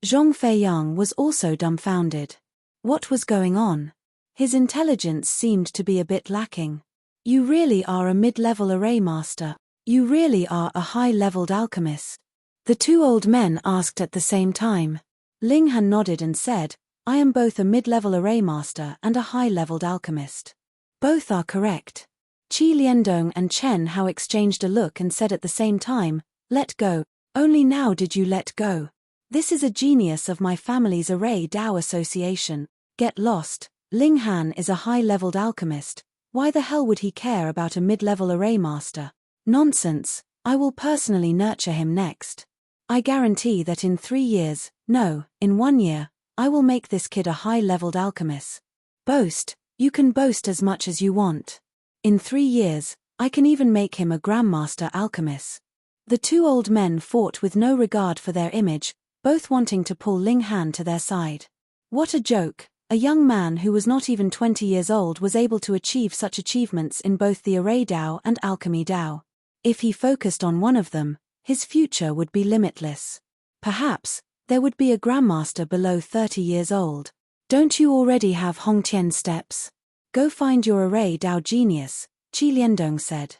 Zhong Feiyang was also dumbfounded. What was going on? His intelligence seemed to be a bit lacking. You really are a mid-level array master. You really are a high-leveled alchemist. The two old men asked at the same time. Ling Han nodded and said, I am both a mid-level array master and a high-leveled alchemist. Both are correct. Qi Liandong and Chen Hao exchanged a look and said at the same time, "Let go." Only now did you let go. This is a genius of my family's array Dao association. Get lost. Ling Han is a high-leveled alchemist. Why the hell would he care about a mid-level array master? Nonsense. I will personally nurture him next. I guarantee that in 3 years, no, in 1 year, I will make this kid a high-leveled alchemist. Boast. You can boast as much as you want. In 3 years, I can even make him a grandmaster alchemist. The two old men fought with no regard for their image, both wanting to pull Ling Han to their side. What a joke. A young man who was not even 20 years old was able to achieve such achievements in both the Array Dao and Alchemy Dao. If he focused on one of them, his future would be limitless. Perhaps, there would be a grandmaster below 30 years old. Don't you already have Hongtian steps? Go find your Array Dao genius, Qi Liandong said.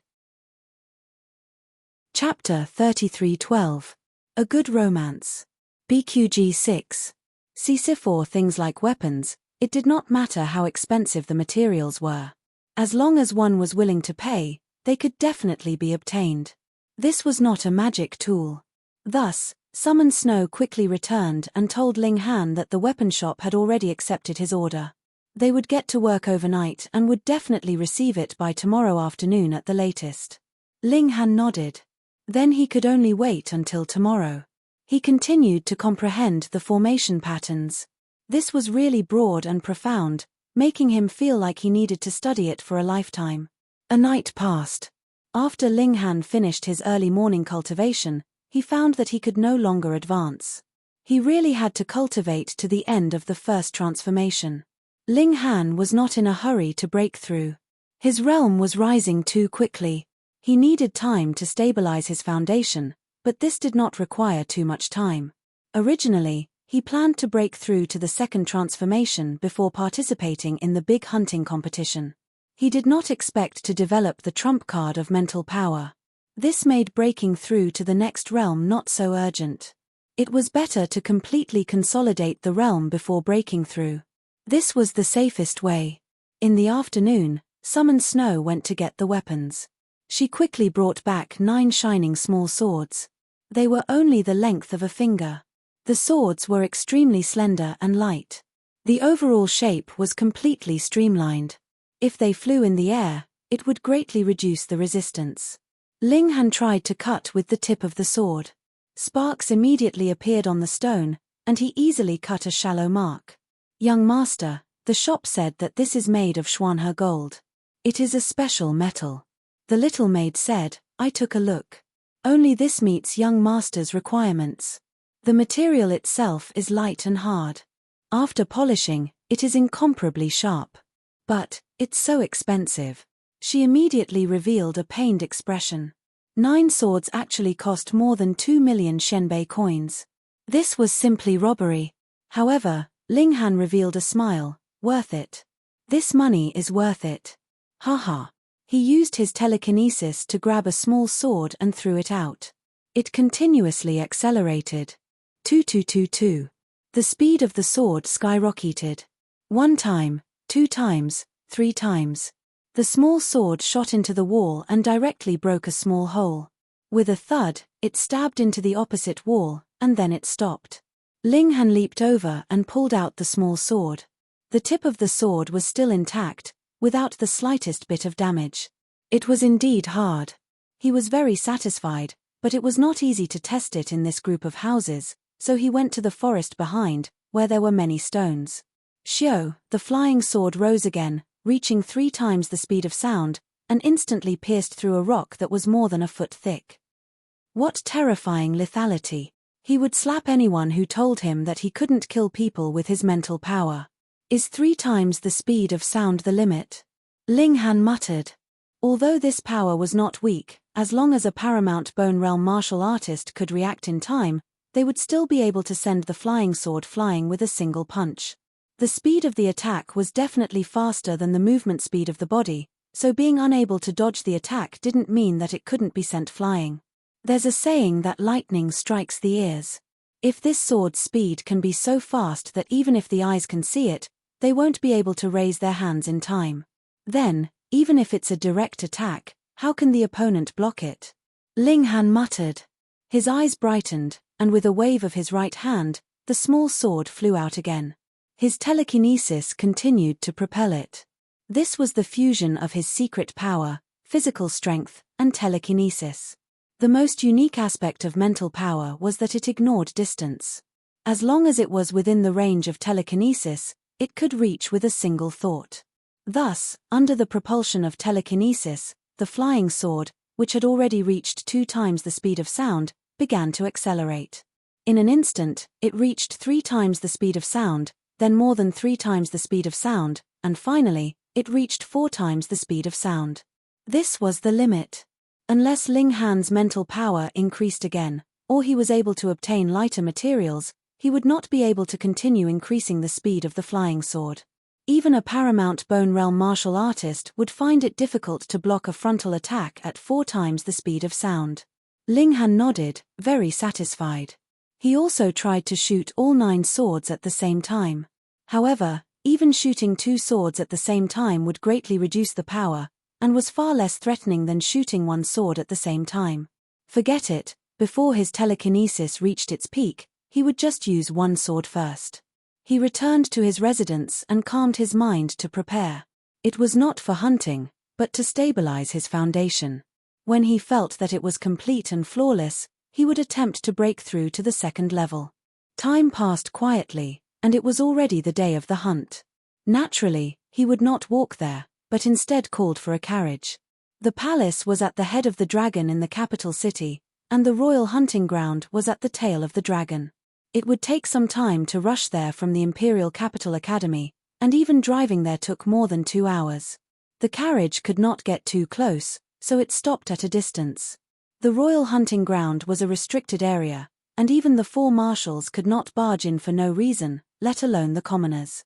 Chapter 33:12. A Good Romance. BQG 6. CC for things like weapons, it did not matter how expensive the materials were. As long as one was willing to pay, they could definitely be obtained. This was not a magic tool. Thus, Summon Snow quickly returned and told Ling Han that the weapon shop had already accepted his order. They would get to work overnight and would definitely receive it by tomorrow afternoon at the latest. Ling Han nodded. Then he could only wait until tomorrow. He continued to comprehend the formation patterns. This was really broad and profound, making him feel like he needed to study it for a lifetime. A night passed. After Ling Han finished his early morning cultivation, he found that he could no longer advance. He really had to cultivate to the end of the first transformation. Ling Han was not in a hurry to break through. His realm was rising too quickly. He needed time to stabilize his foundation, but this did not require too much time. Originally, he planned to break through to the second transformation before participating in the big hunting competition. He did not expect to develop the trump card of mental power. This made breaking through to the next realm not so urgent. It was better to completely consolidate the realm before breaking through. This was the safest way. In the afternoon, Summon Snow went to get the weapons. She quickly brought back 9 shining small swords. They were only the length of a finger. The swords were extremely slender and light. The overall shape was completely streamlined. If they flew in the air, it would greatly reduce the resistance. Ling Han tried to cut with the tip of the sword. Sparks immediately appeared on the stone, and he easily cut a shallow mark. "Young master, the shop said that this is made of Xuanhe gold. It is a special metal." The little maid said. I took a look. Only this meets young master's requirements. The material itself is light and hard. After polishing, it is incomparably sharp. But, it's so expensive. She immediately revealed a pained expression. 9 swords actually cost more than 2 million Shenbei coins. This was simply robbery. However, Ling Han revealed a smile. Worth it. This money is worth it. Haha. He used his telekinesis to grab a small sword and threw it out. It continuously accelerated. 2222. The speed of the sword skyrocketed. 1 time, 2 times, 3 times. The small sword shot into the wall and directly broke a small hole. With a thud, it stabbed into the opposite wall, and then it stopped. Ling Han leaped over and pulled out the small sword. The tip of the sword was still intact, without the slightest bit of damage. It was indeed hard. He was very satisfied, but it was not easy to test it in this group of houses, so he went to the forest behind, where there were many stones. Xiao, the flying sword rose again, reaching 3 times the speed of sound, and instantly pierced through a rock that was more than a foot thick. What terrifying lethality! He would slap anyone who told him that he couldn't kill people with his mental power. Is 3 times the speed of sound the limit? Ling Han muttered. Although this power was not weak, as long as a paramount Bone Realm martial artist could react in time, they would still be able to send the flying sword flying with a single punch. The speed of the attack was definitely faster than the movement speed of the body, so being unable to dodge the attack didn't mean that it couldn't be sent flying. There's a saying that lightning strikes the ears. If this sword's speed can be so fast that even if the eyes can see it, they won't be able to raise their hands in time. Then, even if it's a direct attack, how can the opponent block it? Ling Han muttered. His eyes brightened, and with a wave of his right hand, the small sword flew out again. His telekinesis continued to propel it. This was the fusion of his secret power, physical strength, and telekinesis. The most unique aspect of mental power was that it ignored distance. As long as it was within the range of telekinesis, it could reach with a single thought. Thus, under the propulsion of telekinesis, the flying sword, which had already reached 2 times the speed of sound, began to accelerate. In an instant, it reached 3 times the speed of sound, then more than 3 times the speed of sound, and finally, it reached 4 times the speed of sound. This was the limit. Unless Ling Han's mental power increased again, or he was able to obtain lighter materials, he would not be able to continue increasing the speed of the flying sword. Even a paramount Bone Realm martial artist would find it difficult to block a frontal attack at 4 times the speed of sound. Ling Han nodded, very satisfied. He also tried to shoot all 9 swords at the same time. However, even shooting 2 swords at the same time would greatly reduce the power, and was far less threatening than shooting 1 sword at the same time. Forget it, before his telekinesis reached its peak, he would just use 1 sword first. He returned to his residence and calmed his mind to prepare. It was not for hunting, but to stabilize his foundation. When he felt that it was complete and flawless, he would attempt to break through to the 2nd level. Time passed quietly, and it was already the day of the hunt. Naturally, he would not walk there, but instead called for a carriage. The palace was at the head of the dragon in the capital city, and the royal hunting ground was at the tail of the dragon. It would take some time to rush there from the Imperial Capital Academy, and even driving there took more than 2 hours. The carriage could not get too close, so it stopped at a distance. The royal hunting ground was a restricted area, and even the 4 marshals could not barge in for no reason, let alone the commoners.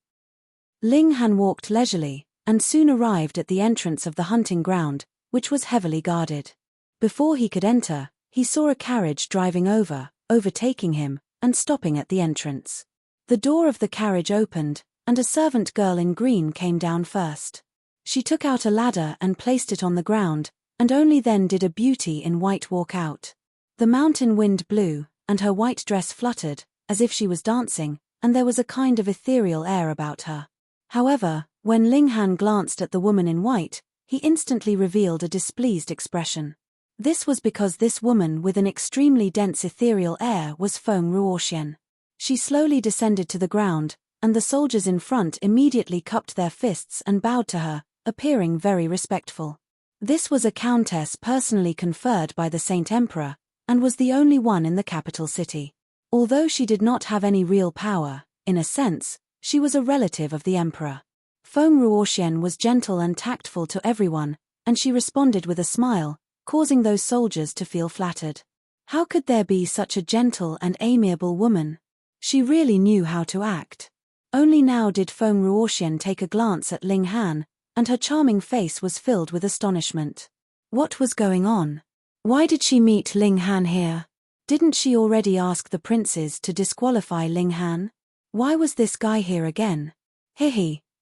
Ling Han walked leisurely, and soon arrived at the entrance of the hunting ground, which was heavily guarded. Before he could enter, he saw a carriage driving overtaking him, and stopping at the entrance. The door of the carriage opened, and a servant girl in green came down first. She took out a ladder and placed it on the ground, and only then did a beauty in white walk out. The mountain wind blew, and her white dress fluttered, as if she was dancing, and there was a kind of ethereal air about her. However, when Ling Han glanced at the woman in white, he instantly revealed a displeased expression. This was because this woman with an extremely dense ethereal air was Feng Ruoxian. She slowly descended to the ground, and the soldiers in front immediately cupped their fists and bowed to her, appearing very respectful. This was a countess personally conferred by the Saint Emperor, and was the only one in the capital city. Although she did not have any real power, in a sense, she was a relative of the emperor. Feng Ruoxian was gentle and tactful to everyone, and she responded with a smile, causing those soldiers to feel flattered. How could there be such a gentle and amiable woman? She really knew how to act. Only now did Feng Ruoxian take a glance at Ling Han, and her charming face was filled with astonishment. What was going on? Why did she meet Ling Han here? Didn't she already ask the princes to disqualify Ling Han? Why was this guy here again?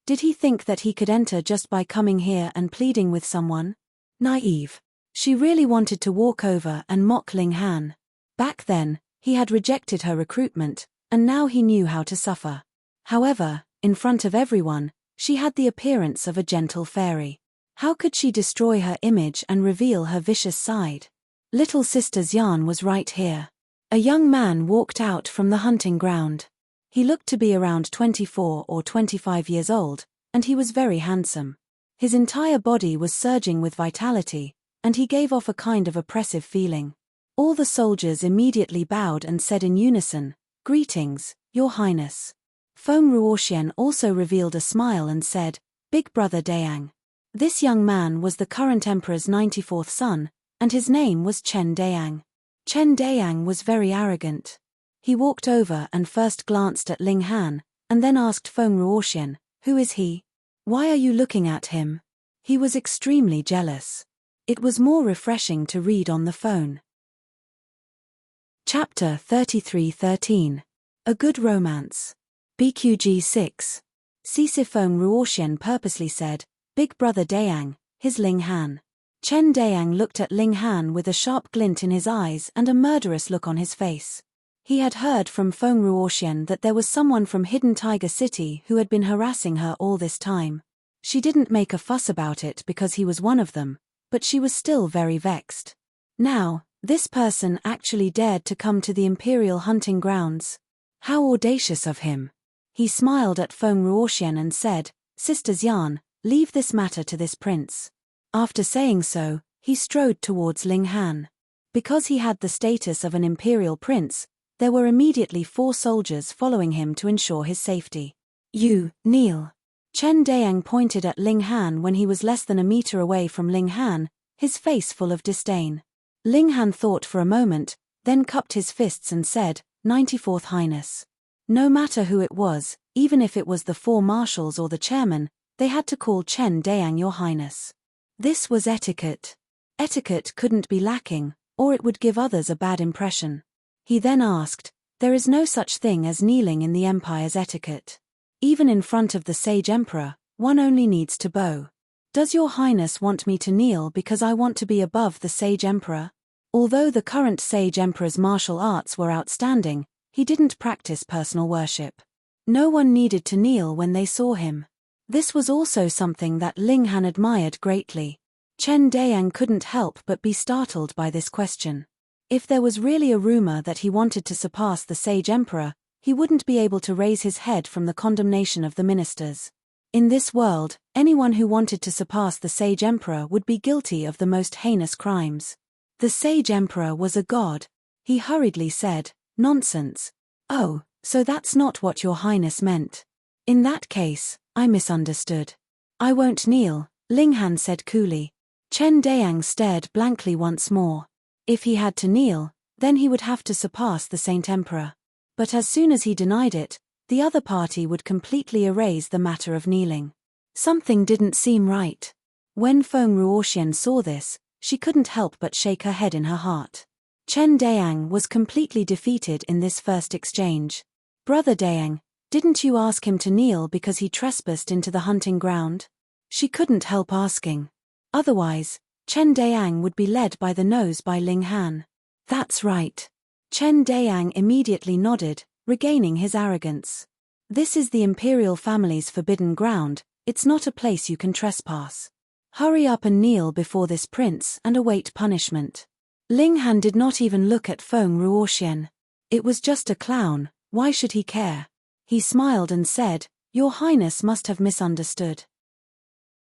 Did he think that he could enter just by coming here and pleading with someone? Naive. She really wanted to walk over and mock Ling Han. Back then, he had rejected her recruitment, and now he knew how to suffer. However, in front of everyone, she had the appearance of a gentle fairy. How could she destroy her image and reveal her vicious side? Little sister Xian was right here. A young man walked out from the hunting ground. He looked to be around 24 or 25 years old, and he was very handsome. His entire body was surging with vitality, and he gave off a kind of oppressive feeling. All the soldiers immediately bowed and said in unison, "Greetings, Your Highness." Feng Ruoxian also revealed a smile and said, "Big brother Dayang." This young man was the current emperor's 94th son, and his name was Chen Dayang. Chen Dayang was very arrogant. He walked over and first glanced at Ling Han, and then asked Feng Ruoxian, "Who is he? Why are you looking at him?" He was extremely jealous. It was more refreshing to read on the phone. Chapter 33:13. A Good Romance. BQG 6. Sisifeng Ruoxian purposely said, Big Brother Dayang, his Ling Han. Chen Dayang looked at Ling Han with a sharp glint in his eyes and a murderous look on his face. He had heard from Feng Ruoxian that there was someone from Hidden Tiger City who had been harassing her all this time. She didn't make a fuss about it because he was one of them, but she was still very vexed. Now, this person actually dared to come to the Imperial hunting grounds. How audacious of him. He smiled at Feng Ruoxian and said, Sister Xian, leave this matter to this prince. After saying so, he strode towards Ling Han. Because he had the status of an imperial prince, there were immediately 4 soldiers following him to ensure his safety. You, kneel. Chen Dayang pointed at Ling Han when he was less than a meter away from Ling Han, his face full of disdain. Ling Han thought for a moment, then cupped his fists and said, 94th Highness. No matter who it was, even if it was the 4 marshals or the chairman, they had to call Chen Dayang Your Highness. This was etiquette. Etiquette couldn't be lacking, or it would give others a bad impression. He then asked, there is no such thing as kneeling in the Empire's etiquette. Even in front of the Sage Emperor, one only needs to bow. Does Your Highness want me to kneel because I want to be above the Sage Emperor? Although the current Sage Emperor's martial arts were outstanding, he didn't practice personal worship. No one needed to kneel when they saw him. This was also something that Ling Han admired greatly. Chen Dayang couldn't help but be startled by this question. If there was really a rumor that he wanted to surpass the Sage Emperor, he wouldn't be able to raise his head from the condemnation of the ministers. In this world, anyone who wanted to surpass the Sage Emperor would be guilty of the most heinous crimes. The Sage Emperor was a god. He hurriedly said, Nonsense. Oh, so that's not what Your Highness meant. In that case, I misunderstood. I won't kneel, Ling Han said coolly. Chen Dayang stared blankly once more. If he had to kneel, then he would have to surpass the Saint Emperor. But as soon as he denied it, the other party would completely erase the matter of kneeling. Something didn't seem right. When Feng Ruoxian saw this, she couldn't help but shake her head in her heart. Chen Dayang was completely defeated in this first exchange. Brother Dayang, didn't you ask him to kneel because he trespassed into the hunting ground? She couldn't help asking. Otherwise, Chen Dayang would be led by the nose by Ling Han. That's right. Chen Dayang immediately nodded, regaining his arrogance. This is the imperial family's forbidden ground, it's not a place you can trespass. Hurry up and kneel before this prince and await punishment. Ling Han did not even look at Feng Ruoxian. It was just a clown, why should he care? He smiled and said, Your Highness must have misunderstood.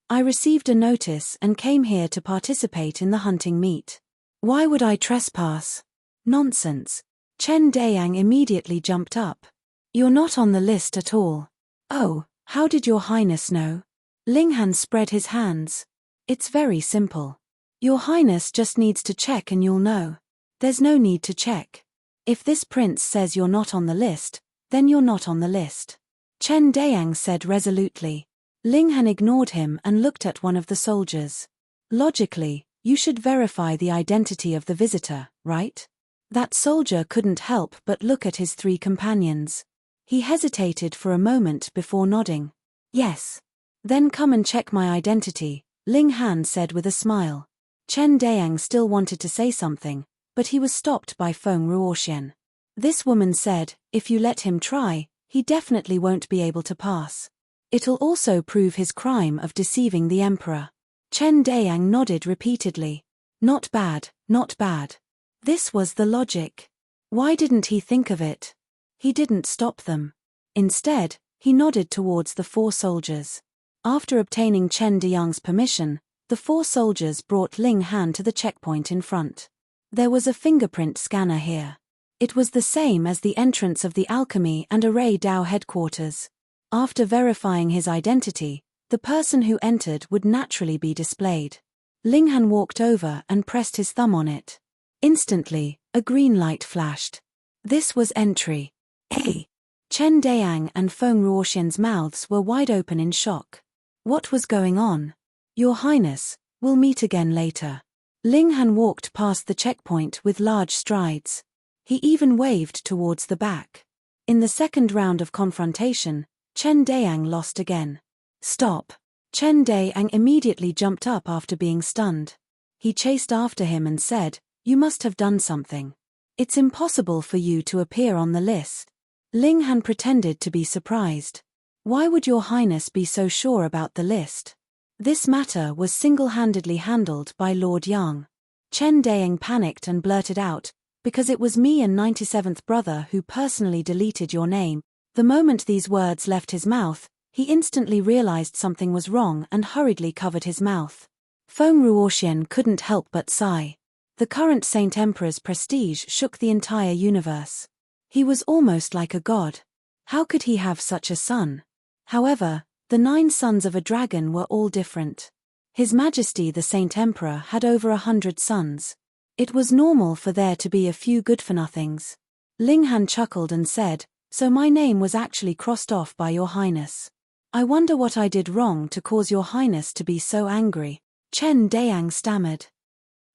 I received a notice and came here to participate in the hunting meet. Why would I trespass? Nonsense. Chen Dayang immediately jumped up. You're not on the list at all. Oh, how did Your Highness know? Ling Han spread his hands. It's very simple. Your Highness just needs to check and you'll know. There's no need to check. If this prince says you're not on the list, then you're not on the list. Chen Dayang said resolutely. Ling Han ignored him and looked at one of the soldiers. Logically, you should verify the identity of the visitor, right? That soldier couldn't help but look at his 3 companions. He hesitated for a moment before nodding. Yes. Then come and check my identity, Ling Han said with a smile. Chen Dayang still wanted to say something, but he was stopped by Feng Ruoxian. This woman said, if you let him try, he definitely won't be able to pass. It'll also prove his crime of deceiving the emperor. Chen Dayang nodded repeatedly. Not bad, not bad. This was the logic. Why didn't he think of it? He didn't stop them. Instead, he nodded towards the 4 soldiers. After obtaining Chen Dayang's permission, the 4 soldiers brought Ling Han to the checkpoint in front. There was a fingerprint scanner here. It was the same as the entrance of the Alchemy and Array Dao headquarters. After verifying his identity, the person who entered would naturally be displayed. Ling Han walked over and pressed his thumb on it. Instantly, a green light flashed. This was entry. Hey! Chen Dayang and Feng Ruoxian's mouths were wide open in shock. What was going on? Your Highness, we'll meet again later. Ling Han walked past the checkpoint with large strides. He even waved towards the back. In the second round of confrontation, Chen Dayang lost again. Stop! Chen Dayang immediately jumped up after being stunned. He chased after him and said, "You must have done something. It's impossible for you to appear on the list." Ling Han pretended to be surprised. "Why would your highness be so sure about the list?" This matter was single-handedly handled by Lord Yang. Chen Dayang panicked and blurted out, "Because it was me and 97th brother who personally deleted your name." The moment these words left his mouth, he instantly realized something was wrong and hurriedly covered his mouth. Feng Ruoxian couldn't help but sigh. The current Saint Emperor's prestige shook the entire universe. He was almost like a god. How could he have such a son? However, the 9 sons of a dragon were all different. His Majesty the Saint Emperor had over 100 sons. It was normal for there to be a few good-for-nothings. Ling Han chuckled and said, "So my name was actually crossed off by your highness. I wonder what I did wrong to cause your highness to be so angry." Chen Dayang stammered.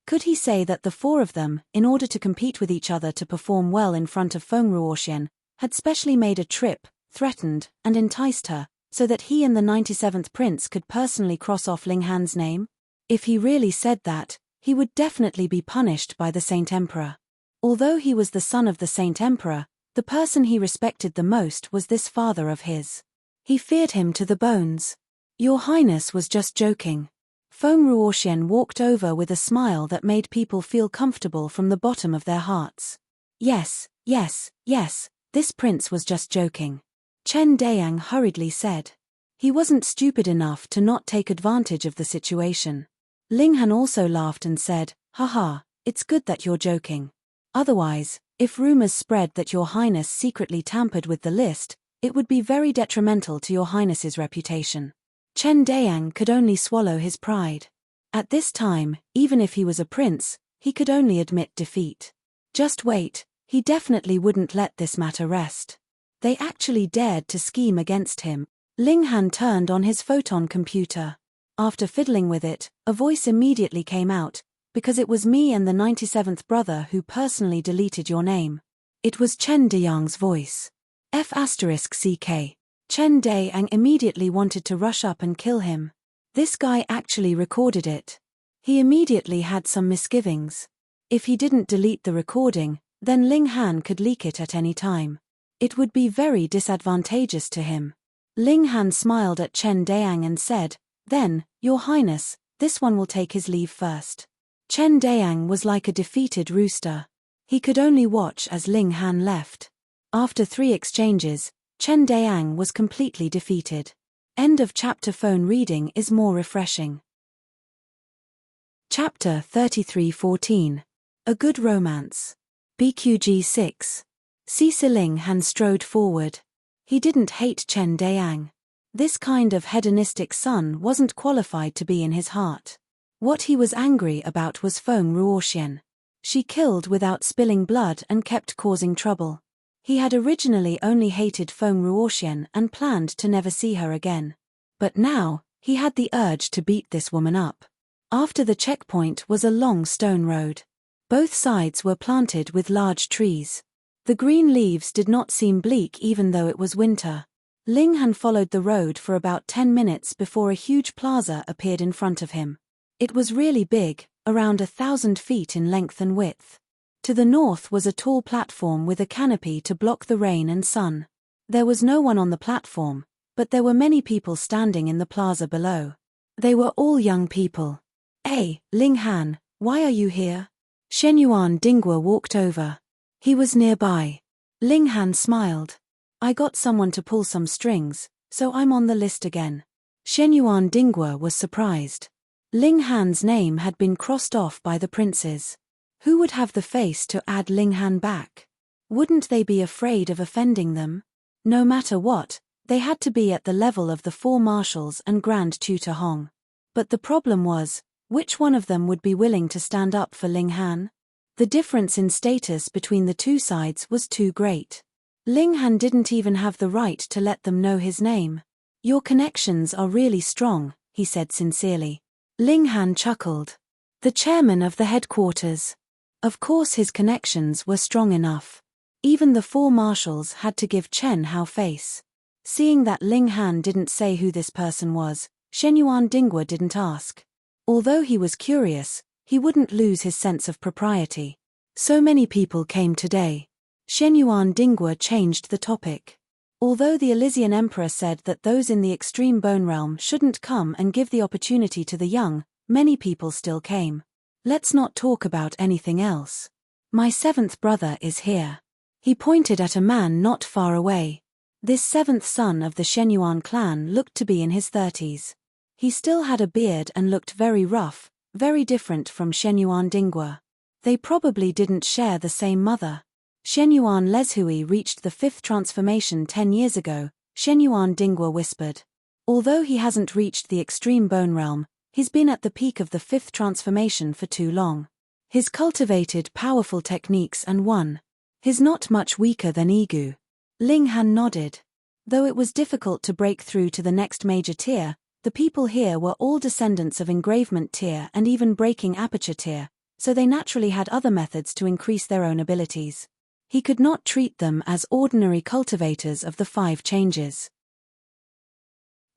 Could he say that the 4 of them, in order to compete with each other to perform well in front of Feng Ruoxian, had specially made a trip, threatened, and enticed her, so that he and the 97th prince could personally cross off Ling Han's name? If he really said that, he would definitely be punished by the Saint Emperor. Although he was the son of the Saint Emperor, the person he respected the most was this father of his. He feared him to the bones. "Your Highness was just joking." Feng Ruoxian walked over with a smile that made people feel comfortable from the bottom of their hearts. Yes, this prince was just joking," Chen Dayang hurriedly said. He wasn't stupid enough to not take advantage of the situation. Ling Han also laughed and said, "Haha, it's good that you're joking. Otherwise, if rumors spread that your highness secretly tampered with the list, it would be very detrimental to your highness's reputation." Chen Dayang could only swallow his pride. At this time, even if he was a prince, he could only admit defeat. Just wait, he definitely wouldn't let this matter rest. They actually dared to scheme against him. Ling Han turned on his photon computer. After fiddling with it, a voice immediately came out, "Because it was me and the 97th brother who personally deleted your name." It was Chen Dayang's voice. F***CK. Chen Dayang immediately wanted to rush up and kill him. This guy actually recorded it. He immediately had some misgivings. If he didn't delete the recording, then Ling Han could leak it at any time. It would be very disadvantageous to him. Ling Han smiled at Chen Dayang and said, "Then, your highness, this one will take his leave first." Chen Dayang was like a defeated rooster. He could only watch as Ling Han left. After 3 exchanges, Chen Dayang was completely defeated. End of chapter. Phone reading is more refreshing. Chapter 33:14. A Good Romance. BQG 6. Ling Han strode forward. He didn't hate Chen Dayang. This kind of hedonistic son wasn't qualified to be in his heart. What he was angry about was Feng Ruoxian. She killed without spilling blood and kept causing trouble. He had originally only hated Feng Ruoxian and planned to never see her again. But now, he had the urge to beat this woman up. After the checkpoint was a long stone road. Both sides were planted with large trees. The green leaves did not seem bleak even though it was winter. Ling Han followed the road for about 10 minutes before a huge plaza appeared in front of him. It was really big, around 1,000 feet in length and width. To the north was a tall platform with a canopy to block the rain and sun. There was no one on the platform, but there were many people standing in the plaza below. They were all young people. "Hey, Ling Han, why are you here?" Shenyuan Dingguo walked over. He was nearby. Ling Han smiled. "I got someone to pull some strings, so I'm on the list again." Shenyuan Dingguo was surprised. Ling Han's name had been crossed off by the princes. Who would have the face to add Ling Han back? Wouldn't they be afraid of offending them? No matter what, they had to be at the level of the 4 marshals and Grand Tutor Hong. But the problem was, which one of them would be willing to stand up for Ling Han? The difference in status between the 2 sides was too great. Ling Han didn't even have the right to let them know his name. "Your connections are really strong," he said sincerely. Ling Han chuckled. "The chairman of the headquarters." Of course his connections were strong enough. Even the four marshals had to give Chen Hao face. Seeing that Ling Han didn't say who this person was, Shenyuan Dinghua didn't ask. Although he was curious, he wouldn't lose his sense of propriety. So many people came today. Shenyuan Dinghua changed the topic. Although the Elysian Emperor said that those in the extreme bone realm shouldn't come and give the opportunity to the young, many people still came. Let's not talk about anything else. My seventh brother is here. He pointed at a man not far away. This seventh son of the Shenyuan clan looked to be in his 30s. He still had a beard and looked very rough, very different from Shenyuan Dinghua. They probably didn't share the same mother. Shenyuan Lezhui reached the 5th transformation 10 years ago, Shenyuan Dinghua whispered. Although he hasn't reached the extreme bone realm, he's been at the peak of the 5th transformation for too long. He's cultivated powerful techniques and won. He's not much weaker than Igu. Ling Han nodded. Though it was difficult to break through to the next major tier, the people here were all descendants of engravement tier and even breaking aperture tier, so they naturally had other methods to increase their own abilities. He could not treat them as ordinary cultivators of the 5 changes.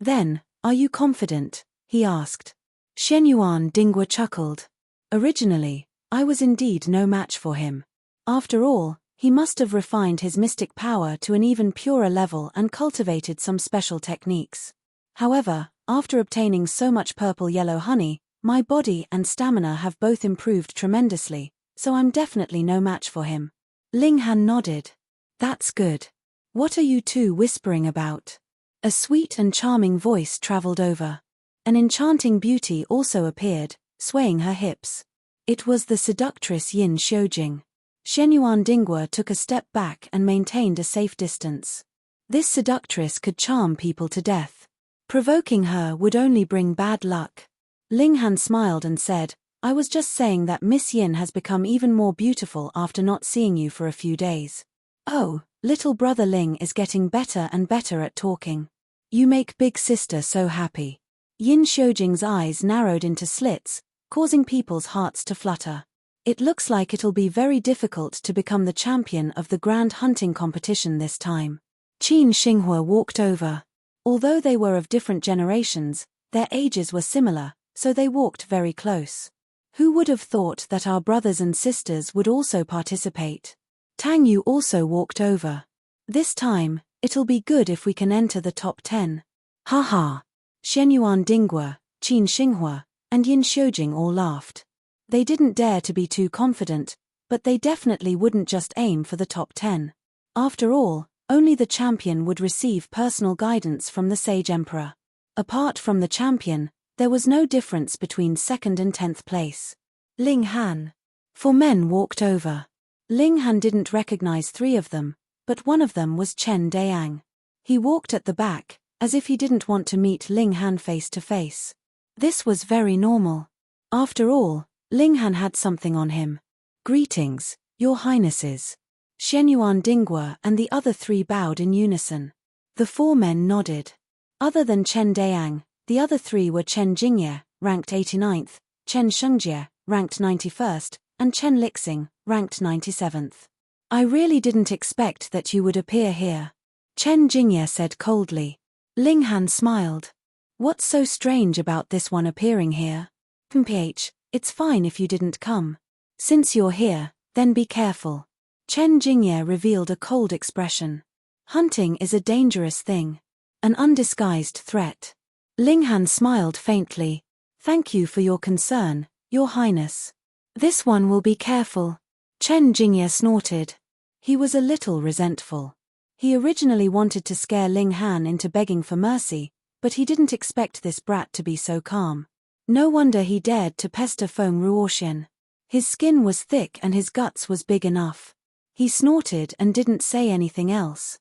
Then, are you confident? He asked. Shenyuan Dinghua chuckled. Originally, I was indeed no match for him. After all, he must have refined his mystic power to an even purer level and cultivated some special techniques. However, after obtaining so much purple-yellow honey, my body and stamina have both improved tremendously, so I'm definitely no match for him. Ling Han nodded. That's good. What are you two whispering about? A sweet and charming voice traveled over. An enchanting beauty also appeared, swaying her hips. It was the seductress Yin Xiujing. Shenyuan Dinghua took a step back and maintained a safe distance. This seductress could charm people to death. Provoking her would only bring bad luck. Ling Han smiled and said, I was just saying that Miss Yin has become even more beautiful after not seeing you for a few days. Oh, little brother Ling is getting better and better at talking. You make big sister so happy. Yin Xiujing's eyes narrowed into slits, causing people's hearts to flutter. It looks like it'll be very difficult to become the champion of the grand hunting competition this time. Qin Xinghua walked over. Although they were of different generations, their ages were similar, so they walked very close. Who would have thought that our brothers and sisters would also participate? Tang Yu also walked over. This time, it'll be good if we can enter the top 10. Haha. Shenyuan Dinghua, Qin Xinghua, and Yin Xiujing all laughed. They didn't dare to be too confident, but they definitely wouldn't just aim for the top 10. After all, only the champion would receive personal guidance from the Sage Emperor. Apart from the champion, there was no difference between 2nd and 10th place. Ling Han. 4 men walked over. Ling Han didn't recognize 3 of them, but one of them was Chen Dayang. He walked at the back, as if he didn't want to meet Ling Han face to face. This was very normal. After all, Ling Han had something on him. Greetings, your highnesses. Shenyuan Dinghua and the other 3 bowed in unison. The 4 men nodded. Other than Chen Dayang, the other 3 were Chen Jingye, ranked 89th, Chen Shengjie, ranked 91st, and Chen Lixing, ranked 97th. I really didn't expect that you would appear here. Chen Jingye said coldly. Ling Han smiled. What's so strange about this one appearing here? PH, it's fine if you didn't come. Since you're here, then be careful. Chen Jingye revealed a cold expression. Hunting is a dangerous thing. An undisguised threat. Ling Han smiled faintly. Thank you for your concern, Your Highness. This one will be careful. Chen Jingye snorted. He was a little resentful. He originally wanted to scare Ling Han into begging for mercy, but he didn't expect this brat to be so calm. No wonder he dared to pester Feng Ruoxian. His skin was thick and his guts was big enough. He snorted and didn't say anything else.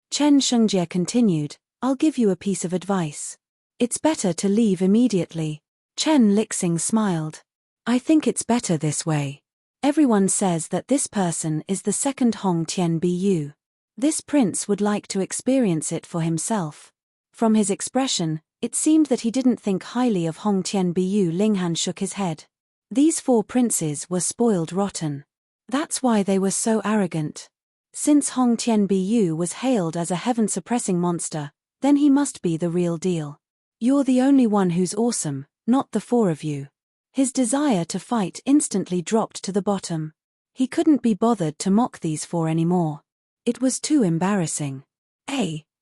Chen Shengjie continued, I'll give you a piece of advice. It's better to leave immediately. Chen Lixing smiled. I think it's better this way. Everyone says that this person is the 2nd Hong Tian Bu. This prince would like to experience it for himself. From his expression, it seemed that he didn't think highly of Hong Tian Bu. Ling Han shook his head. These 4 princes were spoiled rotten. That's why they were so arrogant. Since Hong Tianbu was hailed as a heaven-suppressing monster, then he must be the real deal. You're the only one who's awesome, not the 4 of you. His desire to fight instantly dropped to the bottom. He couldn't be bothered to mock these 4 anymore. It was too embarrassing.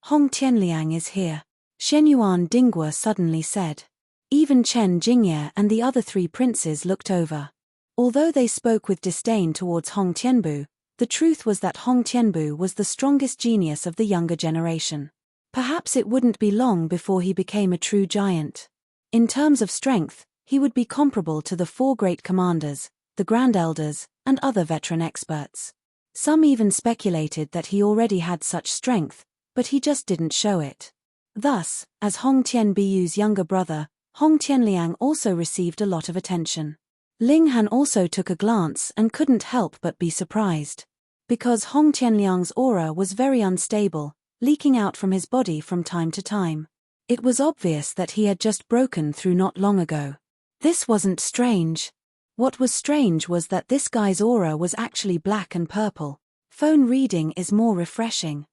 Hong Tianliang is here, Shenyuan Dinghua suddenly said. Even Chen Jingye and the other 3 princes looked over. Although they spoke with disdain towards Hong Tianbu, the truth was that Hong Tianbu was the strongest genius of the younger generation. Perhaps it wouldn't be long before he became a true giant. In terms of strength, he would be comparable to the 4 great commanders, the Grand Elders, and other veteran experts. Some even speculated that he already had such strength, but he just didn't show it. Thus, as Hong Tianbu's younger brother, Hong Tianliang also received a lot of attention. Ling Han also took a glance and couldn't help but be surprised. Because Hong Tianliang's aura was very unstable, leaking out from his body from time to time. It was obvious that he had just broken through not long ago. This wasn't strange. What was strange was that this guy's aura was actually black and purple. Phone reading is more refreshing.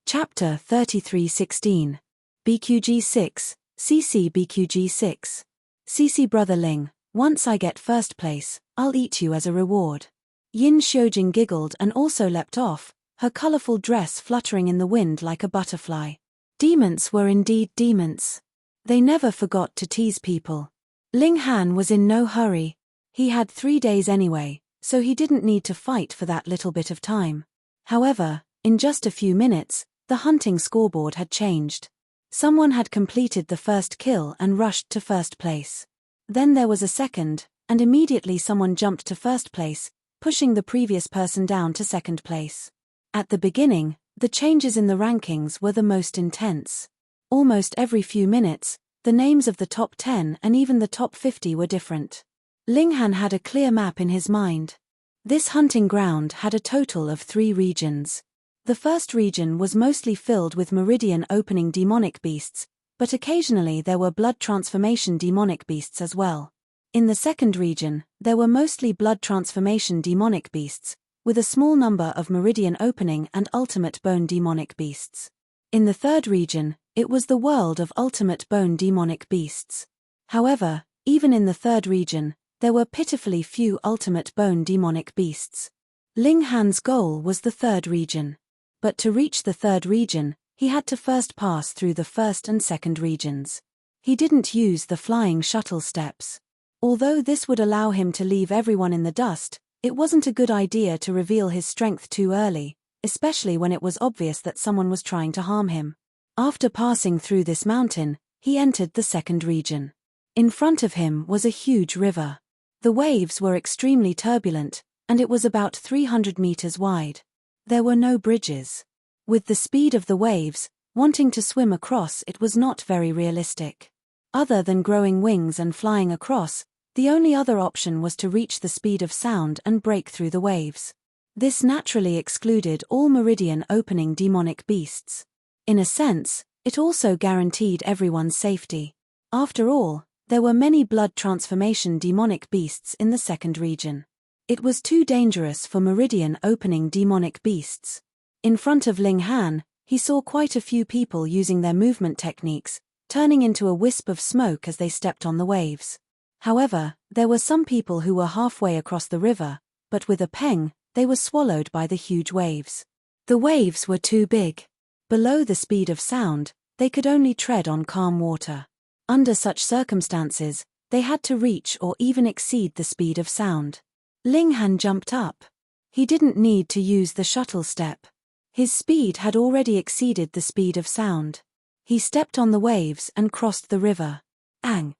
Chapter 33:16. BQG6, CC BQG6. CC Brother Ling, once I get first place, I'll eat you as a reward. Yin Xiujing giggled and also leapt off, her colorful dress fluttering in the wind like a butterfly. Demons were indeed demons. They never forgot to tease people. Ling Han was in no hurry. He had 3 days anyway, so he didn't need to fight for that little bit of time. However, in just a few minutes, the hunting scoreboard had changed. Someone had completed the first kill and rushed to first place. Then there was a second, and immediately someone jumped to first place, pushing the previous person down to second place. At the beginning, the changes in the rankings were the most intense. Almost every few minutes, the names of the top 10 and even the top 50 were different. Ling Han had a clear map in his mind. This hunting ground had a total of 3 regions. The first region was mostly filled with meridian-opening demonic beasts, but occasionally there were blood transformation demonic beasts as well. In the second region, there were mostly blood transformation demonic beasts, with a small number of meridian-opening and ultimate bone demonic beasts. In the third region, it was the world of ultimate bone demonic beasts. However, even in the third region, there were pitifully few ultimate bone demonic beasts. Ling Han's goal was the third region. But to reach the third region, he had to first pass through the first and second regions. He didn't use the flying shuttle steps. Although this would allow him to leave everyone in the dust, it wasn't a good idea to reveal his strength too early, especially when it was obvious that someone was trying to harm him. After passing through this mountain, he entered the second region. In front of him was a huge river. The waves were extremely turbulent, and it was about 300 meters wide. There were no bridges. With the speed of the waves, wanting to swim across it was not very realistic. Other than growing wings and flying across, the only other option was to reach the speed of sound and break through the waves. This naturally excluded all meridian-opening demonic beasts. In a sense, it also guaranteed everyone's safety. After all, there were many blood transformation demonic beasts in the second region. It was too dangerous for meridian-opening demonic beasts. In front of Ling Han, he saw quite a few people using their movement techniques, turning into a wisp of smoke as they stepped on the waves. However, there were some people who were halfway across the river, but with a pang, they were swallowed by the huge waves. The waves were too big. Below the speed of sound, they could only tread on calm water. Under such circumstances, they had to reach or even exceed the speed of sound. Ling Han jumped up. He didn't need to use the shuttle step. His speed had already exceeded the speed of sound. He stepped on the waves and crossed the river. Ang!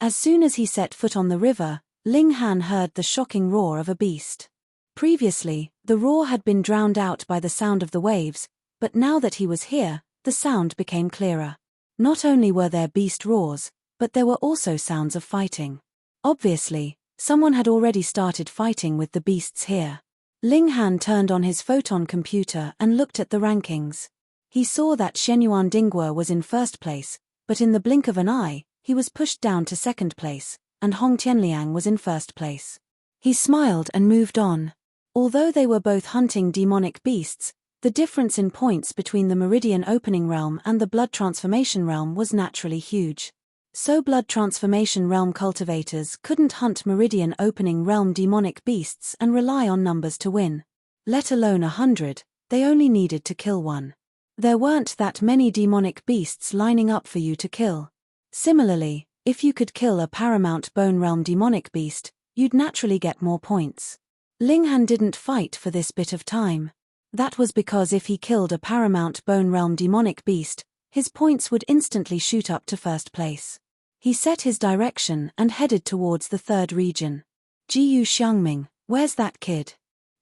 As soon as he set foot on the river, Ling Han heard the shocking roar of a beast. Previously, the roar had been drowned out by the sound of the waves, but now that he was here, the sound became clearer. Not only were there beast roars, but there were also sounds of fighting. Obviously, someone had already started fighting with the beasts here. Ling Han turned on his photon computer and looked at the rankings. He saw that Shenyuan Dinghua was in first place, but in the blink of an eye, he was pushed down to second place, and Hong Tianliang was in first place. He smiled and moved on. Although they were both hunting demonic beasts, the difference in points between the Meridian Opening Realm and the Blood Transformation Realm was naturally huge. So Blood Transformation Realm cultivators couldn't hunt Meridian Opening Realm demonic beasts and rely on numbers to win. Let alone 100, they only needed to kill one. There weren't that many demonic beasts lining up for you to kill. Similarly, if you could kill a Paramount Bone Realm demonic beast, you'd naturally get more points. Ling Han didn't fight for this bit of time. That was because if he killed a Paramount Bone Realm demonic beast, his points would instantly shoot up to first place. He set his direction and headed towards the third region. Jiyu Xiangming, where's that kid?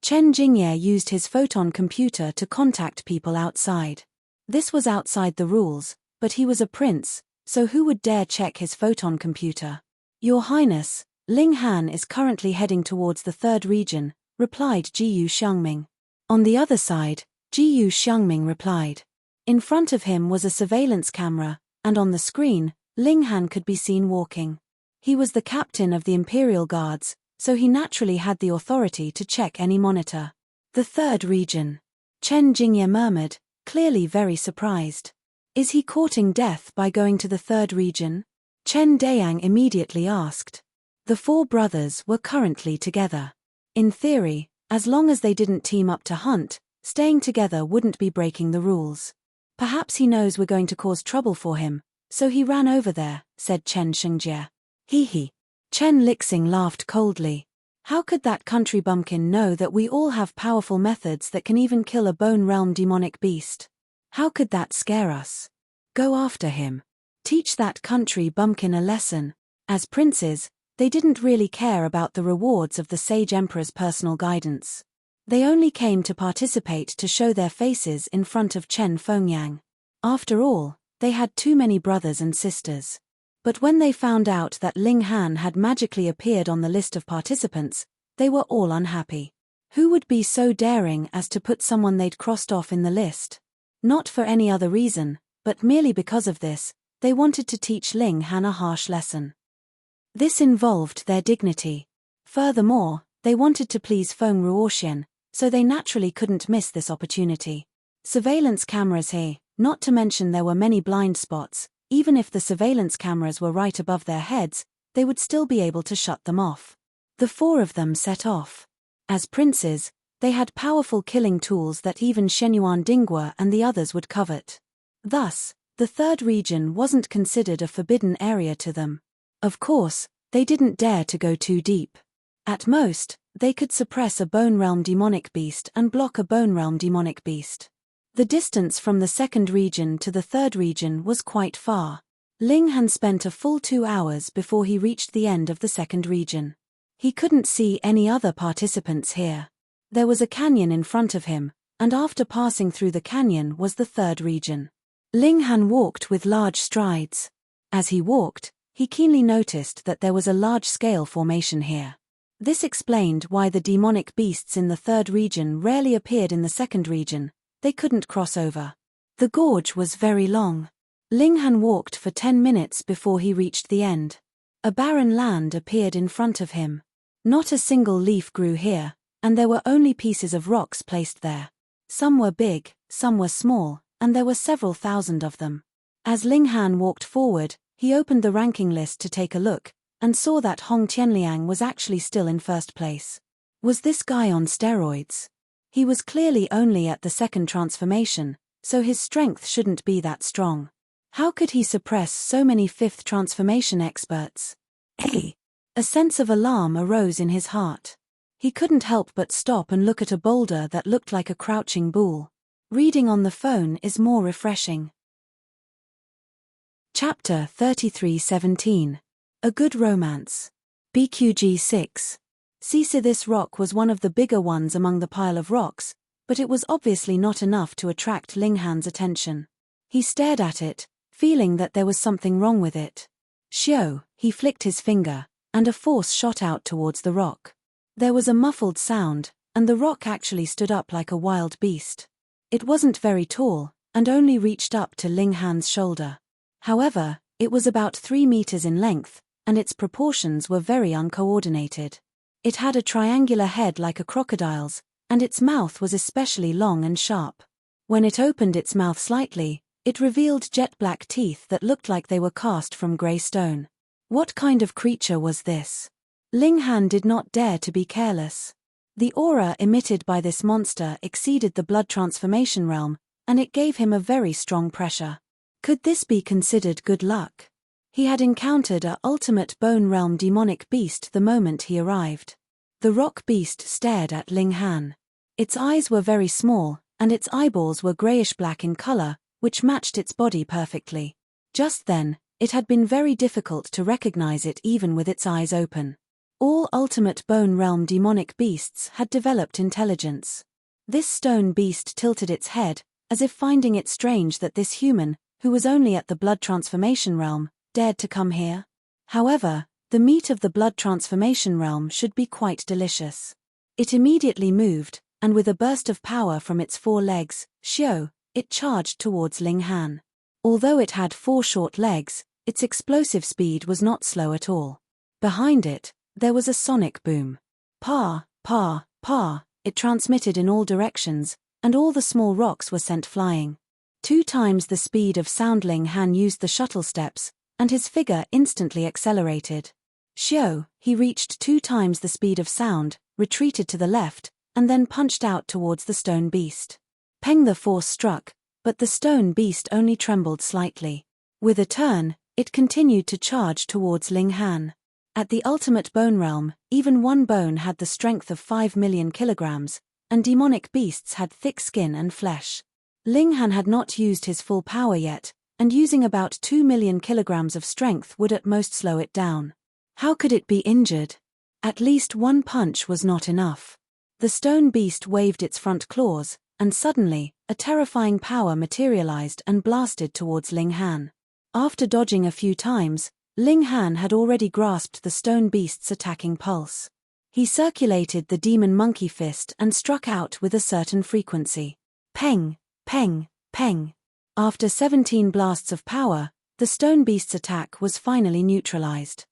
Chen Jingye used his photon computer to contact people outside. This was outside the rules, but he was a prince, so who would dare check his photon computer? Your Highness, Ling Han is currently heading towards the third region, replied Jiyu Xiangming. On the other side, Jiyu Xiangming replied. In front of him was a surveillance camera, and on the screen, Ling Han could be seen walking. He was the captain of the Imperial Guards, so he naturally had the authority to check any monitor. The third region. Chen Jingye murmured, clearly very surprised. Is he courting death by going to the third region? Chen Dayang immediately asked. The four brothers were currently together. In theory, as long as they didn't team up to hunt, staying together wouldn't be breaking the rules. Perhaps he knows we're going to cause trouble for him, so he ran over there, said Chen Shengjie. Hee. Chen Lixing laughed coldly. How could that country bumpkin know that we all have powerful methods that can even kill a Bone Realm demonic beast? How could that scare us? Go after him. Teach that country bumpkin a lesson. As princes, they didn't really care about the rewards of the Sage Emperor's personal guidance. They only came to participate to show their faces in front of Chen Fengyang. After all, they had too many brothers and sisters. But when they found out that Ling Han had magically appeared on the list of participants, they were all unhappy. Who would be so daring as to put someone they'd crossed off in the list? Not for any other reason, but merely because of this, they wanted to teach Ling Han a harsh lesson. This involved their dignity. Furthermore, they wanted to please Feng Ruoxian, so they naturally couldn't miss this opportunity. Surveillance cameras here, not to mention there were many blind spots. Even if the surveillance cameras were right above their heads, they would still be able to shut them off. The four of them set off. As princes, they had powerful killing tools that even Shenyuan Dinghua and the others would covet. Thus, the third region wasn't considered a forbidden area to them. Of course, they didn't dare to go too deep. At most, they could suppress a Bone Realm demonic beast and block a Bone Realm demonic beast. The distance from the second region to the third region was quite far. Ling Han spent a full 2 hours before he reached the end of the second region. He couldn't see any other participants here. There was a canyon in front of him, and after passing through the canyon was the third region. Ling Han walked with large strides. As he walked, he keenly noticed that there was a large-scale formation here. This explained why the demonic beasts in the third region rarely appeared in the second region. They couldn't cross over. The gorge was very long. Ling Han walked for 10 minutes before he reached the end. A barren land appeared in front of him. Not a single leaf grew here, and there were only pieces of rocks placed there. Some were big, some were small, and there were several thousand of them. As Ling Han walked forward, he opened the ranking list to take a look, and saw that Hong Tianliang was actually still in first place. Was this guy on steroids? He was clearly only at the second transformation, so his strength shouldn't be that strong. How could he suppress so many fifth transformation experts? A sense of alarm arose in his heart. He couldn't help but stop and look at a boulder that looked like a crouching bull. Reading on the phone is more refreshing. Chapter 33:17. A Good Romance. BQG 6. This rock was one of the bigger ones among the pile of rocks, but it was obviously not enough to attract Ling Han's attention. He stared at it, feeling that there was something wrong with it. Xiao, he flicked his finger, and a force shot out towards the rock. There was a muffled sound, and the rock actually stood up like a wild beast. It wasn't very tall, and only reached up to Ling Han's shoulder. However, It was about 3 meters in length, and its proportions were very uncoordinated. It had a triangular head like a crocodile's, and its mouth was especially long and sharp. When it opened its mouth slightly, it revealed jet-black teeth that looked like they were cast from grey stone. What kind of creature was this? Ling Han did not dare to be careless. The aura emitted by this monster exceeded the blood transformation realm, and it gave him a very strong pressure. Could this be considered good luck? He had encountered a ultimate bone realm demonic beast the moment he arrived. The rock beast stared at Ling Han. Its eyes were very small, and its eyeballs were grayish-black in color, which matched its body perfectly. Just then, it had been very difficult to recognize it even with its eyes open. All ultimate bone realm demonic beasts had developed intelligence. This stone beast tilted its head, as if finding it strange that this human, who was only at the blood transformation realm, dared to come here. However, the meat of the blood transformation realm should be quite delicious. It immediately moved, and with a burst of power from its 4 legs, it charged towards Ling Han. Although it had 4 short legs, its explosive speed was not slow at all. Behind it, there was a sonic boom. Pa, pa, pa, it transmitted in all directions, and all the small rocks were sent flying. 2 times the speed of sound. Ling Han used the shuttle steps, and his figure instantly accelerated. He reached 2 times the speed of sound, retreated to the left, and then punched out towards the stone beast. Peng, the force struck, but the stone beast only trembled slightly. With a turn, it continued to charge towards Ling Han. At the ultimate bone realm, even one bone had the strength of 5 million kilograms, and demonic beasts had thick skin and flesh. Ling Han had not used his full power yet, and using about 2 million kilograms of strength would at most slow it down. How could it be injured? At least one punch was not enough. The stone beast waved its front claws, and suddenly, a terrifying power materialized and blasted towards Ling Han. After dodging a few times, Ling Han had already grasped the stone beast's attacking pulse. He circulated the demon monkey fist and struck out with a certain frequency. Peng, peng, peng. After 17 blasts of power, the stone beast's attack was finally neutralized.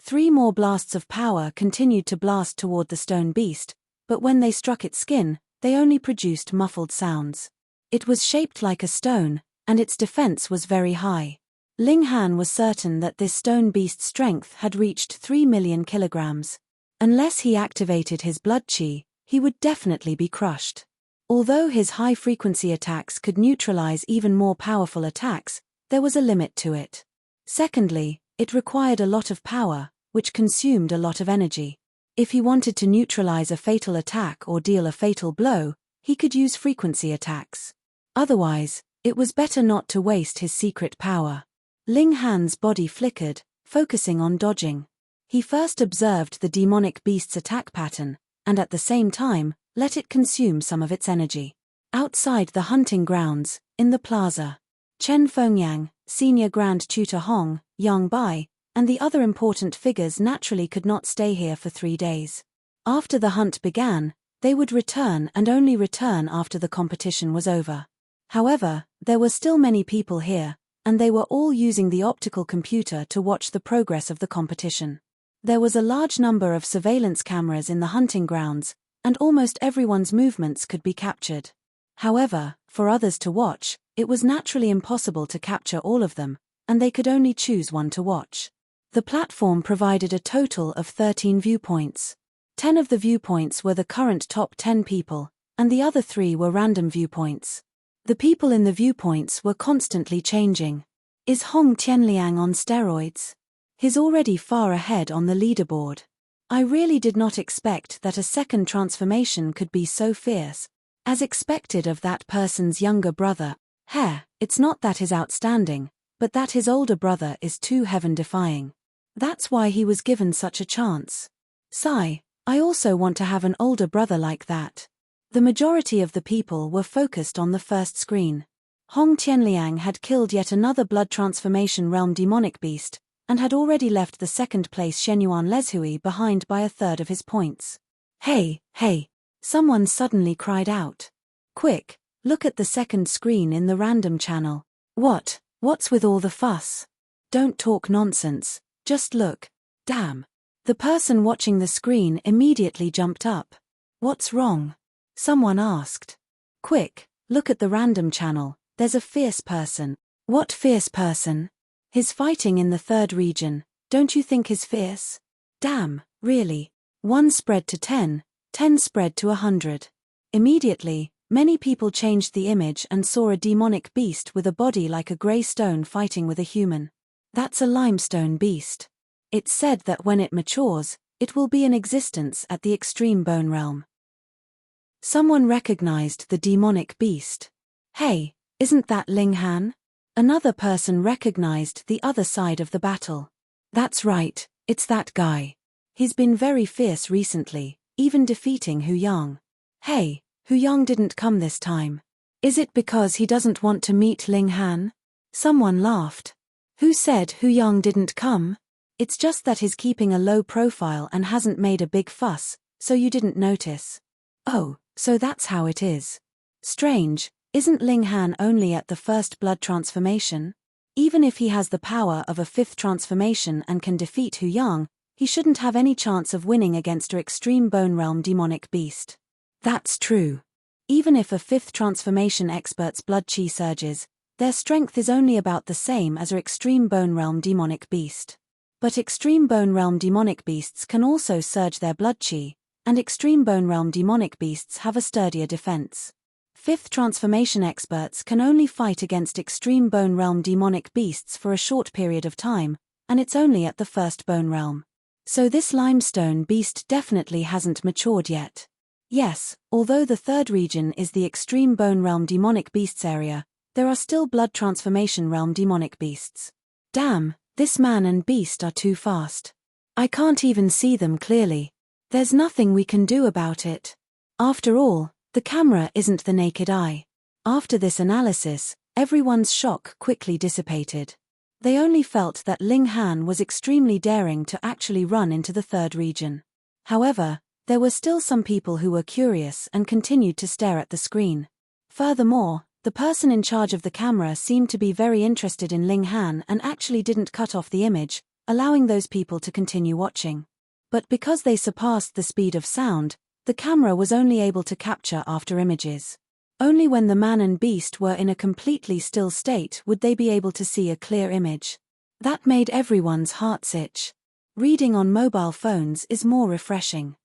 3 more blasts of power continued to blast toward the stone beast, but when they struck its skin, they only produced muffled sounds. It was shaped like a stone, and its defense was very high. Ling Han was certain that this stone beast's strength had reached 3 million kilograms. Unless he activated his blood chi, he would definitely be crushed. Although his high-frequency attacks could neutralize even more powerful attacks, there was a limit to it. Secondly, it required a lot of power, which consumed a lot of energy. If he wanted to neutralize a fatal attack or deal a fatal blow, he could use frequency attacks. Otherwise, it was better not to waste his secret power. Ling Han's body flickered, focusing on dodging. He first observed the demonic beast's attack pattern, and at the same time, let it consume some of its energy. Outside the hunting grounds, in the plaza, Chen Fengyang, Senior Grand Tutor Hong, Yang Bai, and the other important figures naturally could not stay here for 3 days. After the hunt began, they would return and only return after the competition was over. However, there were still many people here, and they were all using the optical computer to watch the progress of the competition. There was a large number of surveillance cameras in the hunting grounds, and almost everyone's movements could be captured. However, for others to watch, it was naturally impossible to capture all of them, and they could only choose one to watch. The platform provided a total of 13 viewpoints. 10 of the viewpoints were the current top 10 people, and the other 3 were random viewpoints. The people in the viewpoints were constantly changing. Is Hong Tianliang on steroids? He's already far ahead on the leaderboard. I really did not expect that a second transformation could be so fierce. As expected of that person's younger brother. It's not that he's outstanding, but that his older brother is too heaven-defying. That's why he was given such a chance. Sigh, I also want to have an older brother like that. The majority of the people were focused on the first screen. Hong Tianliang had killed yet another blood transformation realm demonic beast, and had already left the second place Shenyuan Lezhui behind by 1/3 of his points. Hey! Someone suddenly cried out. Quick, look at the second screen in the random channel. What's with all the fuss? Don't talk nonsense, just look. Damn. The person watching the screen immediately jumped up. What's wrong? Someone asked. Quick, look at the random channel, there's a fierce person. What fierce person? His fighting in the third region, don't you think is fierce? Damn, really? 1 spread to 10, 10 spread to 100. Immediately, many people changed the image and saw a demonic beast with a body like a grey stone fighting with a human. That's a limestone beast. It's said that when it matures, it will be in existence at the extreme bone realm. Someone recognized the demonic beast. Hey, isn't that Ling Han? Another person recognized the other side of the battle. That's right, it's that guy. He's been very fierce recently, even defeating Hu Yang. Hey, Hu Yang didn't come this time. Is it because he doesn't want to meet Ling Han? Someone laughed. Who said Hu Yang didn't come? It's just that he's keeping a low profile and hasn't made a big fuss, so you didn't notice. Oh, so that's how it is. Strange, isn't Ling Han only at the first blood transformation? Even if he has the power of a 5th transformation and can defeat Hu Yang, he shouldn't have any chance of winning against an extreme bone realm demonic beast. That's true. Even if a 5th transformation expert's blood chi surges, their strength is only about the same as an extreme bone realm demonic beast. But extreme bone realm demonic beasts can also surge their blood chi, and extreme bone realm demonic beasts have a sturdier defense. 5th transformation experts can only fight against extreme bone realm demonic beasts for a short period of time, and it's only at the first bone realm. So this limestone beast definitely hasn't matured yet. Yes, although the third region is the extreme bone realm demonic beasts area, there are still blood transformation realm demonic beasts. Damn, this man and beast are too fast. I can't even see them clearly. There's nothing we can do about it. After all, the camera isn't the naked eye. After this analysis, everyone's shock quickly dissipated. They only felt that Ling Han was extremely daring to actually run into the third region. However, there were still some people who were curious and continued to stare at the screen. Furthermore, the person in charge of the camera seemed to be very interested in Ling Han and actually didn't cut off the image, allowing those people to continue watching. But because they surpassed the speed of sound, the camera was only able to capture after images. Only when the man and beast were in a completely still state would they be able to see a clear image. That made everyone's hearts itch. Reading on mobile phones is more refreshing.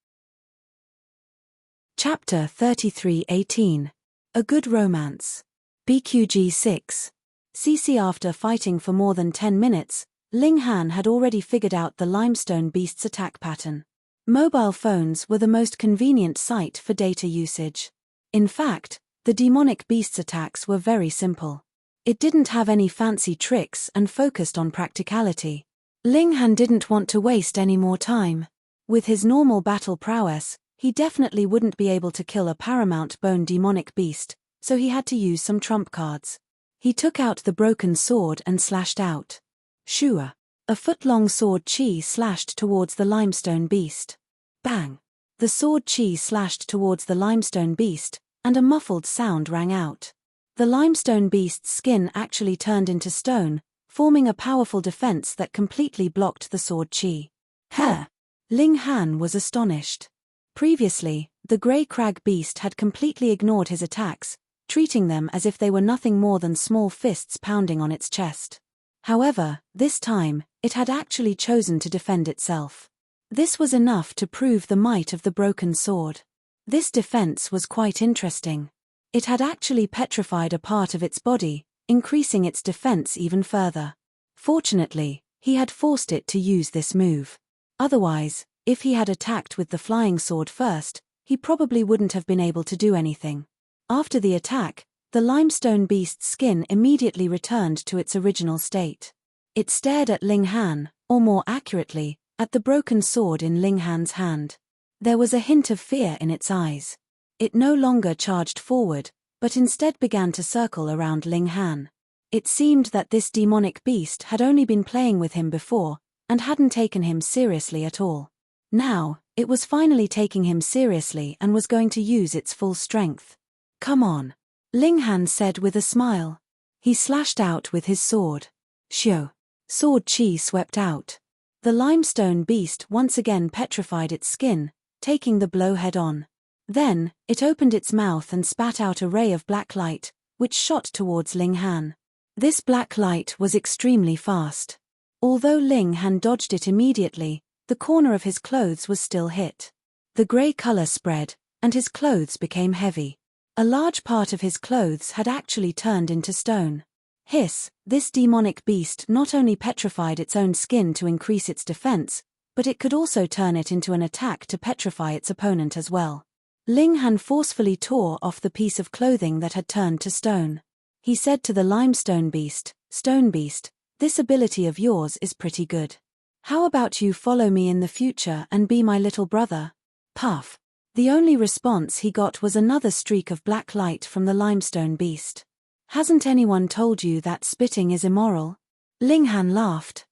Chapter 33:18. A Good Romance. BQG 6. CC. After fighting for more than 10 minutes, Ling Han had already figured out the limestone beast's attack pattern. Mobile phones were the most convenient site for data usage. In fact, the demonic beast's attacks were very simple. It didn't have any fancy tricks and focused on practicality. Ling Han didn't want to waste any more time. With his normal battle prowess, he definitely wouldn't be able to kill a paramount bone demonic beast, so he had to use some trump cards. He took out the broken sword and slashed out. Shua. A foot-long sword chi slashed towards the limestone beast. Bang. The sword chi slashed towards the limestone beast, and a muffled sound rang out. The limestone beast's skin actually turned into stone, forming a powerful defense that completely blocked the sword chi. Huh! Ling Han was astonished. Previously, the grey crag beast had completely ignored his attacks, treating them as if they were nothing more than small fists pounding on its chest. However, this time, it had actually chosen to defend itself. This was enough to prove the might of the broken sword. This defense was quite interesting. It had actually petrified a part of its body, increasing its defense even further. Fortunately, he had forced it to use this move. Otherwise, if he had attacked with the flying sword first, he probably wouldn't have been able to do anything. After the attack, the limestone beast's skin immediately returned to its original state. It stared at Ling Han, or more accurately, at the broken sword in Ling Han's hand. There was a hint of fear in its eyes. It no longer charged forward, but instead began to circle around Ling Han. It seemed that this demonic beast had only been playing with him before, and hadn't taken him seriously at all. Now, it was finally taking him seriously and was going to use its full strength. Come on, Ling Han said with a smile. He slashed out with his sword. Shio. Sword chi swept out. The limestone beast once again petrified its skin, taking the blow head-on. Then, it opened its mouth and spat out a ray of black light, which shot towards Ling Han. This black light was extremely fast. Although Ling Han dodged it immediately, the corner of his clothes was still hit. The grey color spread, and his clothes became heavy. A large part of his clothes had actually turned into stone. Hiss, this demonic beast not only petrified its own skin to increase its defense, but it could also turn it into an attack to petrify its opponent as well. Ling Han forcefully tore off the piece of clothing that had turned to stone. He said to the limestone beast, "Stone beast, this ability of yours is pretty good. How about you follow me in the future and be my little brother?" Puff. The only response he got was another streak of black light from the limestone beast. "Hasn't anyone told you that spitting is immoral?" Ling Han laughed.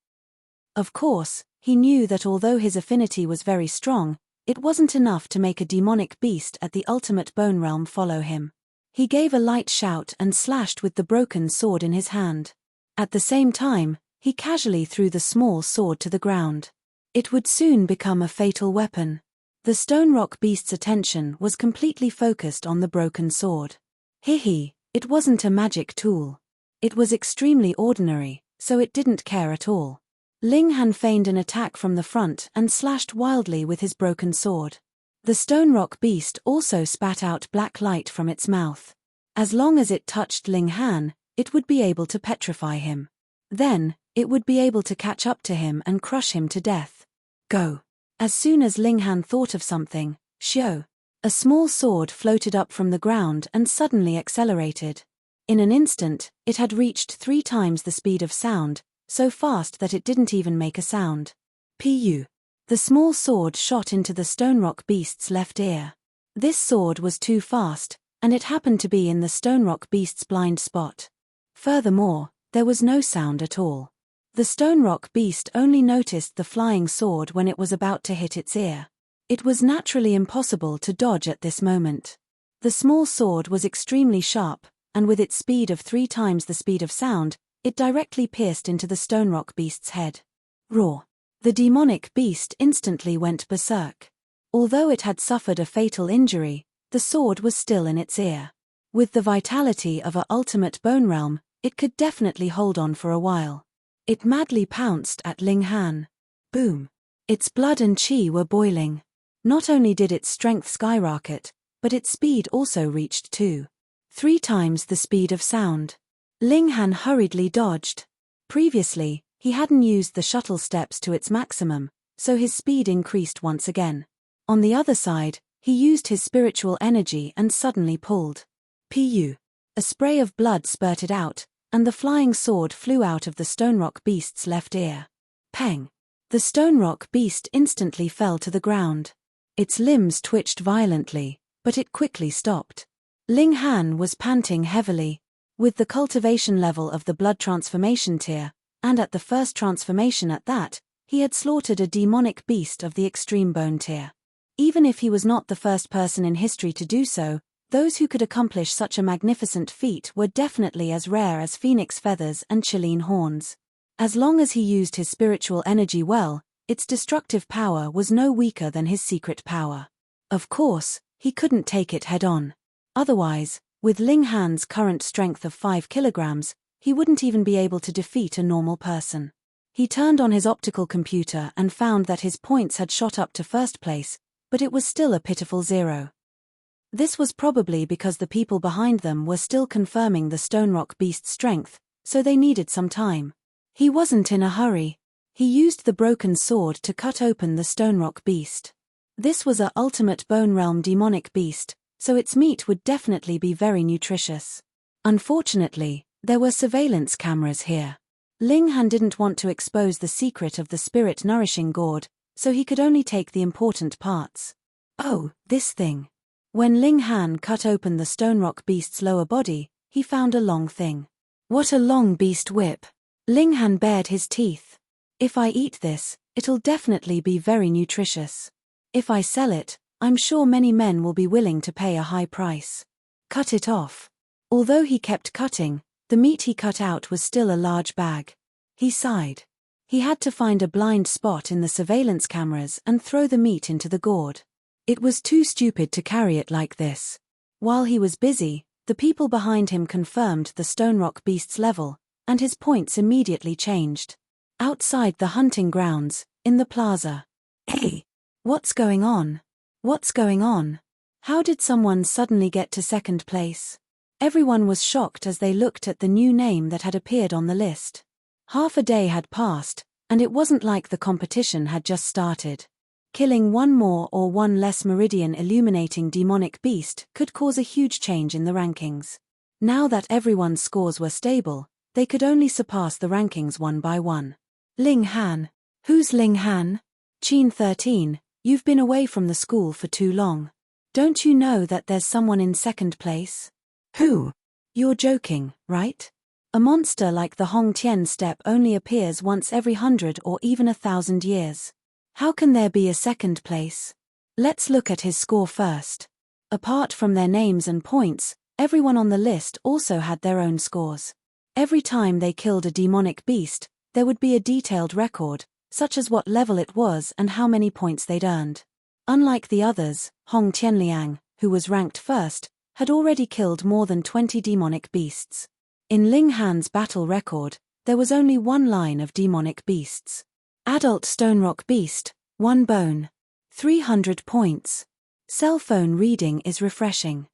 Of course, he knew that although his affinity was very strong, it wasn't enough to make a demonic beast at the ultimate bone realm follow him. He gave a light shout and slashed with the broken sword in his hand. At the same time, he casually threw the small sword to the ground. It would soon become a fatal weapon. The stone rock beast's attention was completely focused on the broken sword. Hee. It wasn't a magic tool. It was extremely ordinary, so it didn't care at all. Ling Han feigned an attack from the front and slashed wildly with his broken sword. The stone rock beast also spat out black light from its mouth. As long as it touched Ling Han, it would be able to petrify him. Then, it would be able to catch up to him and crush him to death. Go. As soon as Ling Han thought of something, shio. A small sword floated up from the ground and suddenly accelerated. In an instant, it had reached 3 times the speed of sound, so fast that it didn't even make a sound. Pu. The small sword shot into the stone rock beast's left ear. This sword was too fast, and it happened to be in the stone rock beast's blind spot. Furthermore, there was no sound at all. The stone rock beast only noticed the flying sword when it was about to hit its ear. It was naturally impossible to dodge at this moment. The small sword was extremely sharp, and with its speed of 3 times the speed of sound, it directly pierced into the stone rock beast's head. Roar. The demonic beast instantly went berserk. Although it had suffered a fatal injury, the sword was still in its ear. With the vitality of a ultimate bone realm, it could definitely hold on for a while. It madly pounced at Ling Han. Boom. Its blood and chi were boiling. Not only did its strength skyrocket, but its speed also reached 3 times the speed of sound. Ling Han hurriedly dodged. Previously, he hadn't used the shuttle steps to its maximum, so his speed increased once again. On the other side, he used his spiritual energy and suddenly pulled. Pu. A spray of blood spurted out, and the flying sword flew out of the stone rock beast's left ear. Peng. The stone rock beast instantly fell to the ground. Its limbs twitched violently, but it quickly stopped. Ling Han was panting heavily. With the cultivation level of the blood transformation tier, and at the first transformation at that, he had slaughtered a demonic beast of the extreme bone tier. Even if he was not the first person in history to do so, those who could accomplish such a magnificent feat were definitely as rare as phoenix feathers and Chilean horns. As long as he used his spiritual energy well, its destructive power was no weaker than his secret power. Of course, he couldn't take it head-on. Otherwise, with Ling Han's current strength of 5 kilograms, he wouldn't even be able to defeat a normal person. He turned on his optical computer and found that his points had shot up to first place, but it was still a pitiful 0. This was probably because the people behind them were still confirming the stone rock beast's strength, so they needed some time. He wasn't in a hurry. He used the broken sword to cut open the stone rock beast. This was a ultimate bone realm demonic beast, so its meat would definitely be very nutritious. Unfortunately, there were surveillance cameras here. Ling Han didn't want to expose the secret of the spirit nourishing gourd, so he could only take the important parts. Oh, this thing. When Ling Han cut open the stone rock beast's lower body, he found a long thing. What a long beast whip. Ling Han bared his teeth. If I eat this, it'll definitely be very nutritious. If I sell it, I'm sure many men will be willing to pay a high price. Cut it off. Although he kept cutting, the meat he cut out was still a large bag. He sighed. He had to find a blind spot in the surveillance cameras and throw the meat into the gourd. It was too stupid to carry it like this. While he was busy, the people behind him confirmed the Stonerock Beast's level, and his points immediately changed. Outside the hunting grounds, in the plaza. Hey! What's going on? What's going on? How did someone suddenly get to second place? Everyone was shocked as they looked at the new name that had appeared on the list. Half a day had passed, and it wasn't like the competition had just started. Killing one more or one less meridian illuminating demonic beast could cause a huge change in the rankings. Now that everyone's scores were stable, they could only surpass the rankings one by one. Ling Han. Who's Ling Han? Chin 13, you've been away from the school for too long. Don't you know that there's someone in second place? Who? You're joking, right? A monster like the Hong Tian steppe only appears once every 100 or even 1,000 years. How can there be a second place? Let's look at his score first. Apart from their names and points, everyone on the list also had their own scores. Every time they killed a demonic beast, there would be a detailed record, such as what level it was and how many points they'd earned. Unlike the others, Hong Tianliang, who was ranked first, had already killed more than 20 demonic beasts. In Ling Han's battle record, there was only one line of demonic beasts. Adult Stonerock Beast, 1 bone. 300 points. Cell phone reading is refreshing.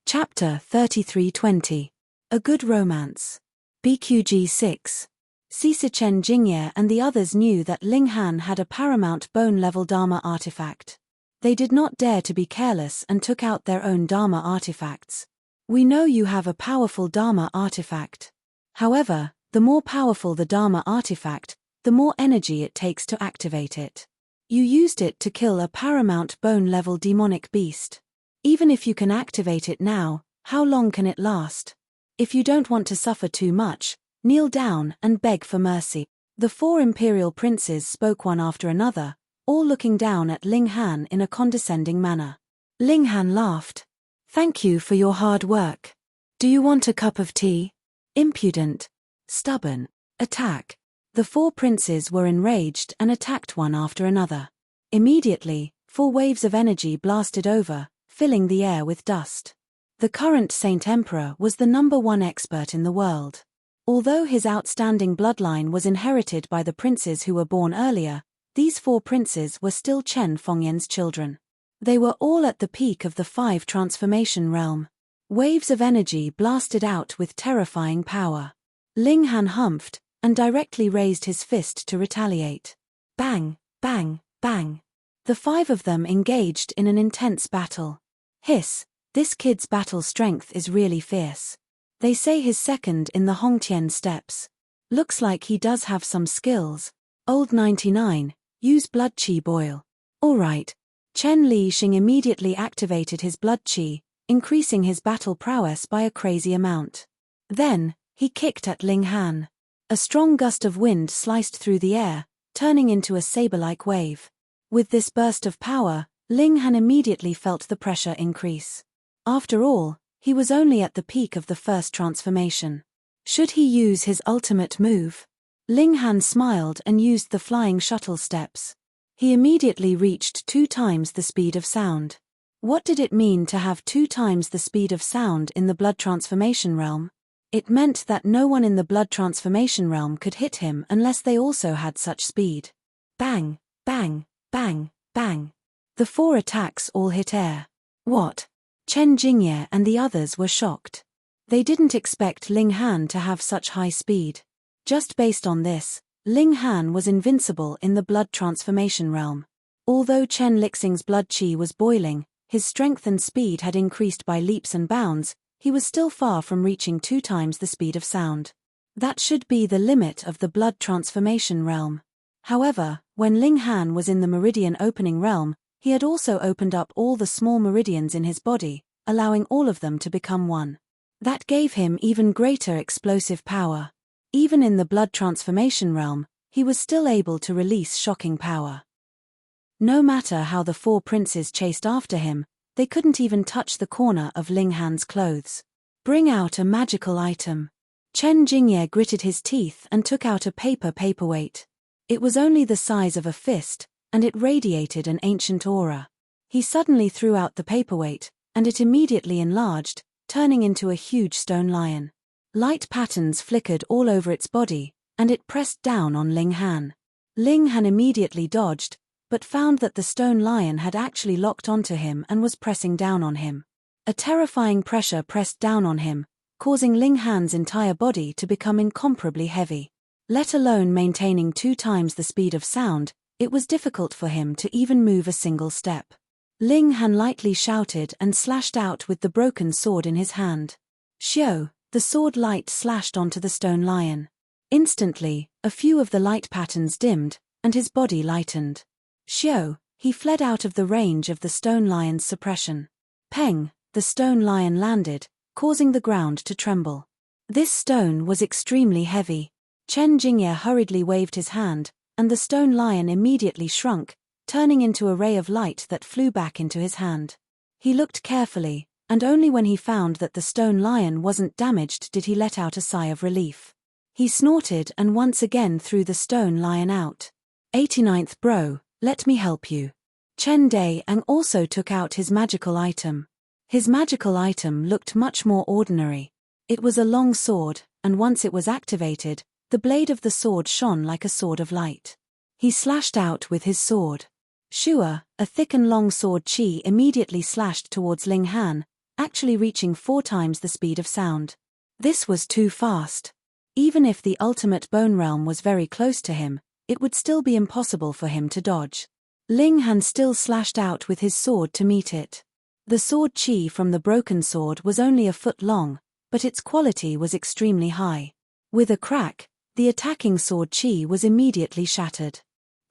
Chapter 3320. A Good Romance. BQG 6. Cisa Chen Jingye and the others knew that Ling Han had a paramount bone-level Dharma artifact. They did not dare to be careless and took out their own Dharma artifacts. We know you have a powerful Dharma artifact. However, the more powerful the Dharma artifact, the more energy it takes to activate it. You used it to kill a paramount bone-level demonic beast. Even if you can activate it now, how long can it last? If you don't want to suffer too much, kneel down and beg for mercy. The 4 imperial princes spoke one after another, all looking down at Ling Han in a condescending manner. Ling Han laughed. Thank you for your hard work. Do you want a cup of tea? Impudent. Stubborn. Attack. The 4 princes were enraged and attacked one after another. Immediately, 4 waves of energy blasted over, filling the air with dust. The current Saint Emperor was the #1 expert in the world. Although his outstanding bloodline was inherited by the princes who were born earlier, these 4 princes were still Chen Fengyan's children. They were all at the peak of the 5 transformation realm. Waves of energy blasted out with terrifying power. Ling Han humphed, and directly raised his fist to retaliate. Bang, bang, bang. The 5 of them engaged in an intense battle. Hiss, this kid's battle strength is really fierce. They say he's second in the Hongtian steppes. Looks like he does have some skills. Old 99, use blood chi boil. Alright. Chen Li Xing immediately activated his blood chi, increasing his battle prowess by a crazy amount. Then, he kicked at Ling Han. A strong gust of wind sliced through the air, turning into a saber-like wave. With this burst of power, Ling Han immediately felt the pressure increase. After all, he was only at the peak of the first transformation. Should he use his ultimate move? Ling Han smiled and used the flying shuttle steps. He immediately reached 2 times the speed of sound. What did it mean to have 2 times the speed of sound in the blood transformation realm? It meant that no one in the blood transformation realm could hit him unless they also had such speed. Bang, bang, bang, bang. The 4 attacks all hit air. What? Chen Jingye and the others were shocked. They didn't expect Ling Han to have such high speed. Just based on this, Ling Han was invincible in the blood transformation realm. Although Chen Lixing's blood chi was boiling, his strength and speed had increased by leaps and bounds, he was still far from reaching 2 times the speed of sound. That should be the limit of the blood transformation realm. However, when Ling Han was in the meridian opening realm, he had also opened up all the small meridians in his body, allowing all of them to become one. That gave him even greater explosive power. Even in the blood transformation realm, he was still able to release shocking power. No matter how the 4 princes chased after him, they couldn't even touch the corner of Ling Han's clothes. Bring out a magical item. Chen Jingye gritted his teeth and took out a paperweight. It was only the size of a fist, and it radiated an ancient aura. He suddenly threw out the paperweight, and it immediately enlarged, turning into a huge stone lion. Light patterns flickered all over its body, and it pressed down on Ling Han. Ling Han immediately dodged, but found that the stone lion had actually locked onto him and was pressing down on him. A terrifying pressure pressed down on him, causing Ling Han's entire body to become incomparably heavy. Let alone maintaining 2 times the speed of sound, it was difficult for him to even move a single step. Ling Han lightly shouted and slashed out with the broken sword in his hand. Xiao, the sword light slashed onto the stone lion. Instantly, a few of the light patterns dimmed, and his body lightened. Xiao, he fled out of the range of the stone lion's suppression. Peng, the stone lion landed, causing the ground to tremble. This stone was extremely heavy. Chen Jingye hurriedly waved his hand, and the stone lion immediately shrunk, turning into a ray of light that flew back into his hand. He looked carefully, and only when he found that the stone lion wasn't damaged did he let out a sigh of relief. He snorted and once again threw the stone lion out. 89th bro, let me help you. Chen Daang also took out his magical item. His magical item looked much more ordinary. It was a long sword, and once it was activated, the blade of the sword shone like a sword of light. He slashed out with his sword. Shua, a thick and long sword chi immediately slashed towards Ling Han, actually reaching 4 times the speed of sound. This was too fast. Even if the ultimate bone realm was very close to him, it would still be impossible for him to dodge. Ling Han still slashed out with his sword to meet it. The sword chi from the broken sword was only a foot long, but its quality was extremely high. With a crack, the attacking sword chi was immediately shattered.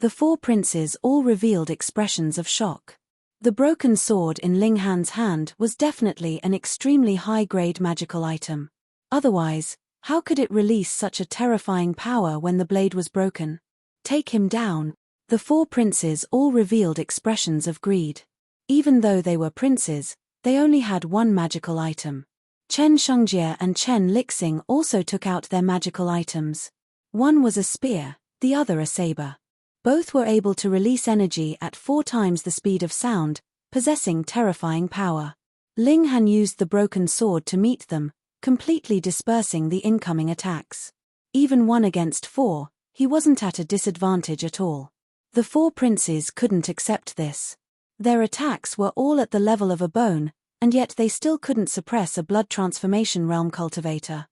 The 4 princes all revealed expressions of shock. The broken sword in Ling Han's hand was definitely an extremely high-grade magical item. Otherwise, how could it release such a terrifying power when the blade was broken? Take him down. The 4 princes all revealed expressions of greed. Even though they were princes, they only had one magical item. Chen Shungjie and Chen Lixing also took out their magical items. One was a spear, the other a saber. Both were able to release energy at 4 times the speed of sound, possessing terrifying power. Ling Han used the broken sword to meet them, completely dispersing the incoming attacks. Even 1 against 4, he wasn't at a disadvantage at all. The 4 princes couldn't accept this. Their attacks were all at the level of a bone, and yet they still couldn't suppress a blood transformation realm cultivator.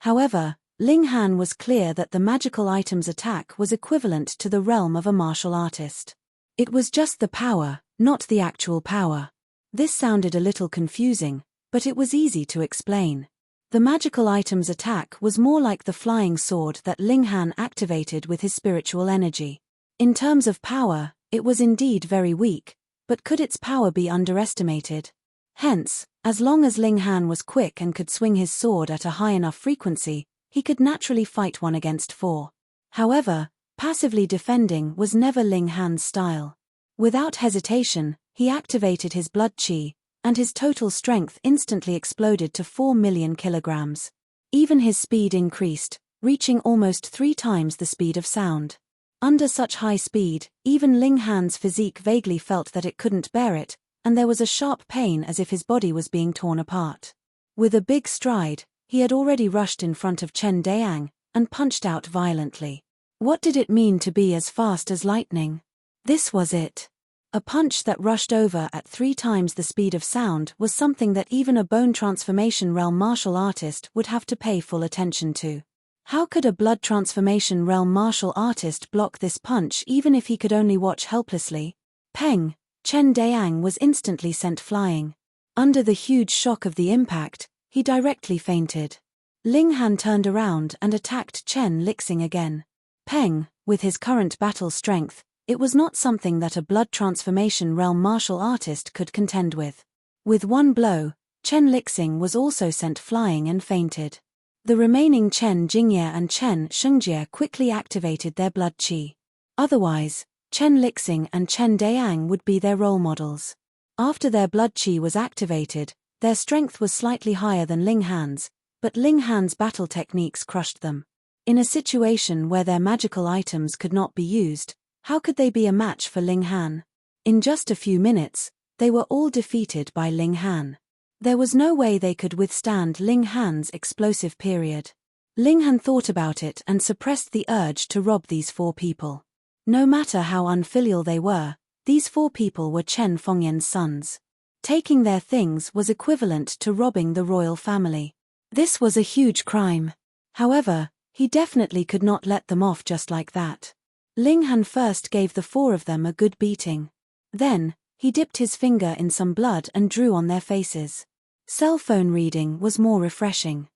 However, Ling Han was clear that the magical item's attack was equivalent to the realm of a martial artist. It was just the power, not the actual power. This sounded a little confusing, but it was easy to explain. The magical item's attack was more like the flying sword that Ling Han activated with his spiritual energy. In terms of power, it was indeed very weak, but could its power be underestimated? Hence, as long as Ling Han was quick and could swing his sword at a high enough frequency, he could naturally fight 1 against 4. However, passively defending was never Ling Han's style. Without hesitation, he activated his blood chi, and his total strength instantly exploded to 4 million kilograms. Even his speed increased, reaching almost 3 times the speed of sound. Under such high speed, even Ling Han's physique vaguely felt that it couldn't bear it, and there was a sharp pain as if his body was being torn apart. With a big stride, he had already rushed in front of Chen Daang, and punched out violently. What did it mean to be as fast as lightning? This was it. A punch that rushed over at 3 times the speed of sound was something that even a bone transformation realm martial artist would have to pay full attention to. How could a blood transformation realm martial artist block this punch even if he could only watch helplessly? Peng, Chen Daang was instantly sent flying. Under the huge shock of the impact, he directly fainted. Ling Han turned around and attacked Chen Lixing again. Peng, with his current battle strength, it was not something that a blood transformation realm martial artist could contend with. With 1 blow, Chen Lixing was also sent flying and fainted. The remaining Chen Jingye and Chen Shungjie quickly activated their blood chi. Otherwise, Chen Lixing and Chen Daang would be their role models. After their blood chi was activated, their strength was slightly higher than Ling Han's, but Ling Han's battle techniques crushed them. In a situation where their magical items could not be used, how could they be a match for Ling Han? In just a few minutes, they were all defeated by Ling Han. There was no way they could withstand Ling Han's explosive period. Ling Han thought about it and suppressed the urge to rob these 4 people. No matter how unfilial they were, these 4 people were Chen Fengyan's sons. Taking their things was equivalent to robbing the royal family. This was a huge crime. However, he definitely could not let them off just like that. Ling Han first gave the 4 of them a good beating. Then, he dipped his finger in some blood and drew on their faces. Cell phone reading was more refreshing.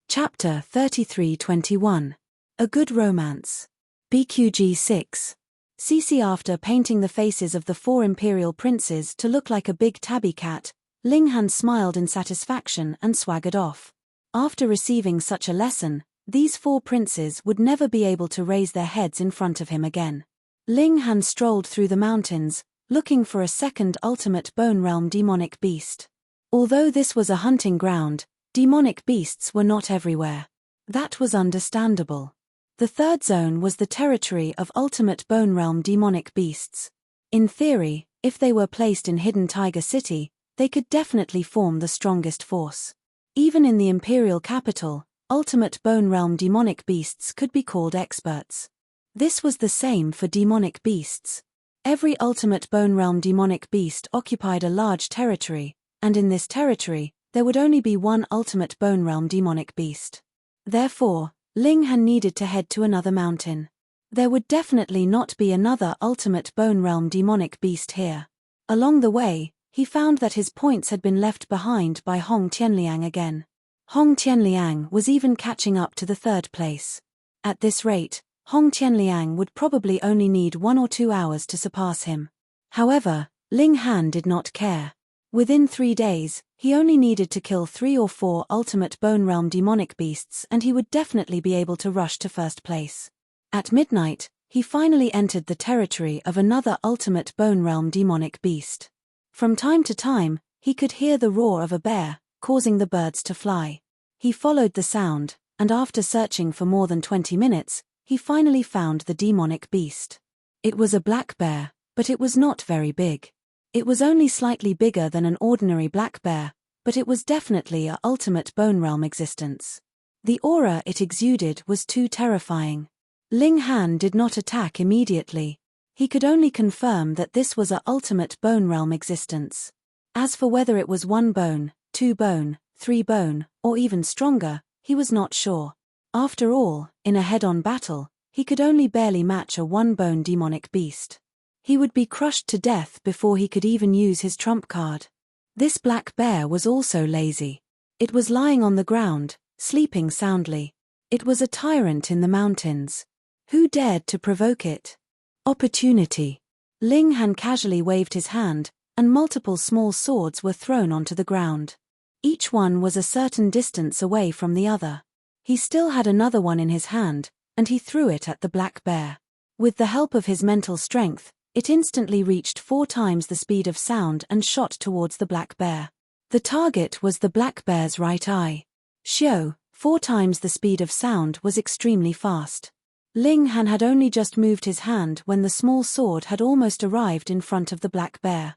Chapter 33-21. A Good Romance. BQG 6. CC. After painting the faces of the 4 imperial princes to look like a big tabby cat, Ling Han smiled in satisfaction and swaggered off. After receiving such a lesson, these 4 princes would never be able to raise their heads in front of him again. Ling Han strolled through the mountains, looking for a second ultimate Bone Realm demonic beast. Although this was a hunting ground, demonic beasts were not everywhere. That was understandable. The 3rd zone was the territory of ultimate Bone Realm demonic beasts. In theory, if they were placed in Hidden Tiger City, they could definitely form the strongest force. Even in the imperial capital, ultimate Bone Realm demonic beasts could be called experts. This was the same for demonic beasts. Every ultimate Bone Realm demonic beast occupied a large territory, and in this territory, there would only be one ultimate Bone Realm demonic beast. Therefore, Ling Han needed to head to another mountain. There would definitely not be another ultimate Bone Realm demonic beast here. Along the way, he found that his points had been left behind by Hong Tianliang again. Hong Tianliang was even catching up to the 3rd place. At this rate, Hong Tianliang would probably only need 1 or 2 hours to surpass him. However, Ling Han did not care. Within 3 days, he only needed to kill 3 or 4 ultimate Bone Realm demonic beasts and he would definitely be able to rush to 1st place. At midnight, he finally entered the territory of another ultimate Bone Realm demonic beast. From time to time, he could hear the roar of a bear, causing the birds to fly. He followed the sound, and after searching for more than 20 minutes, he finally found the demonic beast. It was a black bear, but it was not very big. It was only slightly bigger than an ordinary black bear, but it was definitely a ultimate Bone Realm existence. The aura it exuded was too terrifying. Ling Han did not attack immediately. He could only confirm that this was a ultimate Bone Realm existence. As for whether it was 1 bone, 2 bone, 3 bone, or even stronger, he was not sure. After all, in a head-on battle, he could only barely match a 1-bone demonic beast. He would be crushed to death before he could even use his trump card. This black bear was also lazy. It was lying on the ground, sleeping soundly. It was a tyrant in the mountains. Who dared to provoke it? Opportunity. Ling Han casually waved his hand, and multiple small swords were thrown onto the ground. Each one was a certain distance away from the other. He still had another one in his hand, and he threw it at the black bear. With the help of his mental strength, it instantly reached 4 times the speed of sound and shot towards the black bear. The target was the black bear's right eye. Xiao, 4 times the speed of sound was extremely fast. Ling Han had only just moved his hand when the small sword had almost arrived in front of the black bear.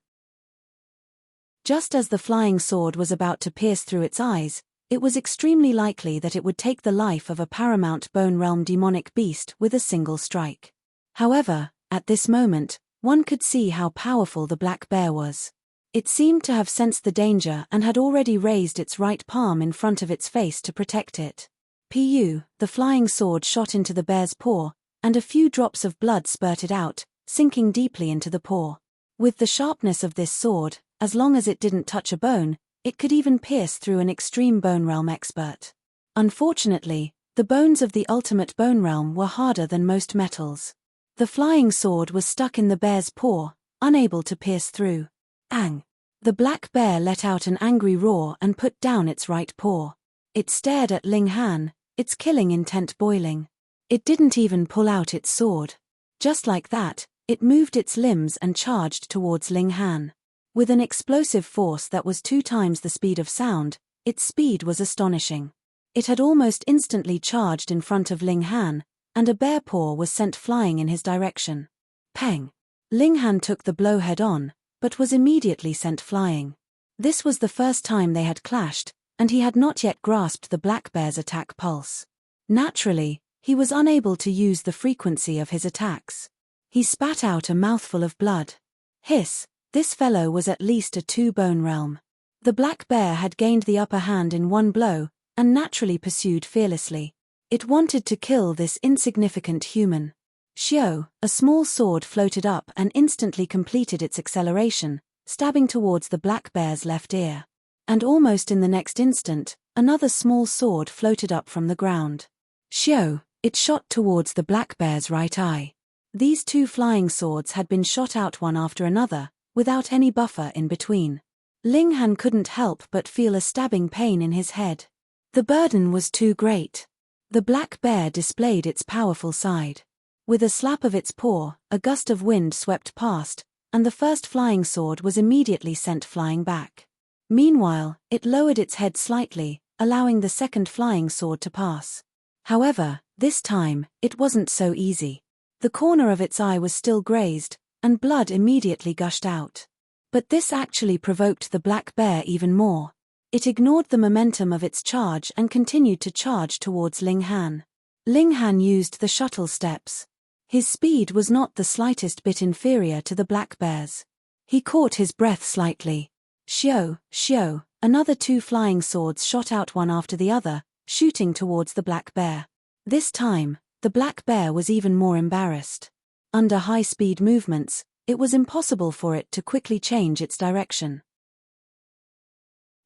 Just as the flying sword was about to pierce through its eyes, it was extremely likely that it would take the life of a paramount Bone Realm demonic beast with a single strike. However, at this moment, one could see how powerful the black bear was. It seemed to have sensed the danger and had already raised its right palm in front of its face to protect it. The flying sword shot into the bear's paw, and a few drops of blood spurted out, sinking deeply into the paw. With the sharpness of this sword, as long as it didn't touch a bone, it could even pierce through an extreme Bone Realm expert. Unfortunately, the bones of the ultimate Bone Realm were harder than most metals. The flying sword was stuck in the bear's paw, unable to pierce through. Ang! The black bear let out an angry roar and put down its right paw. It stared at Ling Han, its killing intent boiling. It didn't even pull out its sword. Just like that, it moved its limbs and charged towards Ling Han. With an explosive force that was 2 times the speed of sound, its speed was astonishing. It had almost instantly charged in front of Ling Han, and a bear paw was sent flying in his direction. Peng! Ling Han took the blow head-on, but was immediately sent flying. This was the first time they had clashed, and he had not yet grasped the black bear's attack pulse. Naturally, he was unable to use the frequency of his attacks. He spat out a mouthful of blood. Hiss! This fellow was at least a 2-bone realm. The black bear had gained the upper hand in one blow, and naturally pursued fearlessly. It wanted to kill this insignificant human. Xiao, a small sword floated up and instantly completed its acceleration, stabbing towards the black bear's left ear. And almost in the next instant, another small sword floated up from the ground. Xiao, it shot towards the black bear's right eye. These 2 flying swords had been shot out one after another, without any buffer in between. Ling Han couldn't help but feel a stabbing pain in his head. The burden was too great. The black bear displayed its powerful side. With a slap of its paw, a gust of wind swept past, and the first flying sword was immediately sent flying back. Meanwhile, it lowered its head slightly, allowing the second flying sword to pass. However, this time, it wasn't so easy. The corner of its eye was still grazed, and blood immediately gushed out. But this actually provoked the black bear even more. It ignored the momentum of its charge and continued to charge towards Ling Han. Ling Han used the shuttle steps. His speed was not the slightest bit inferior to the black bear's. He caught his breath slightly. Xiao, another 2 flying swords shot out one after the other, shooting towards the black bear. This time, the black bear was even more embarrassed. Under high-speed movements, it was impossible for it to quickly change its direction.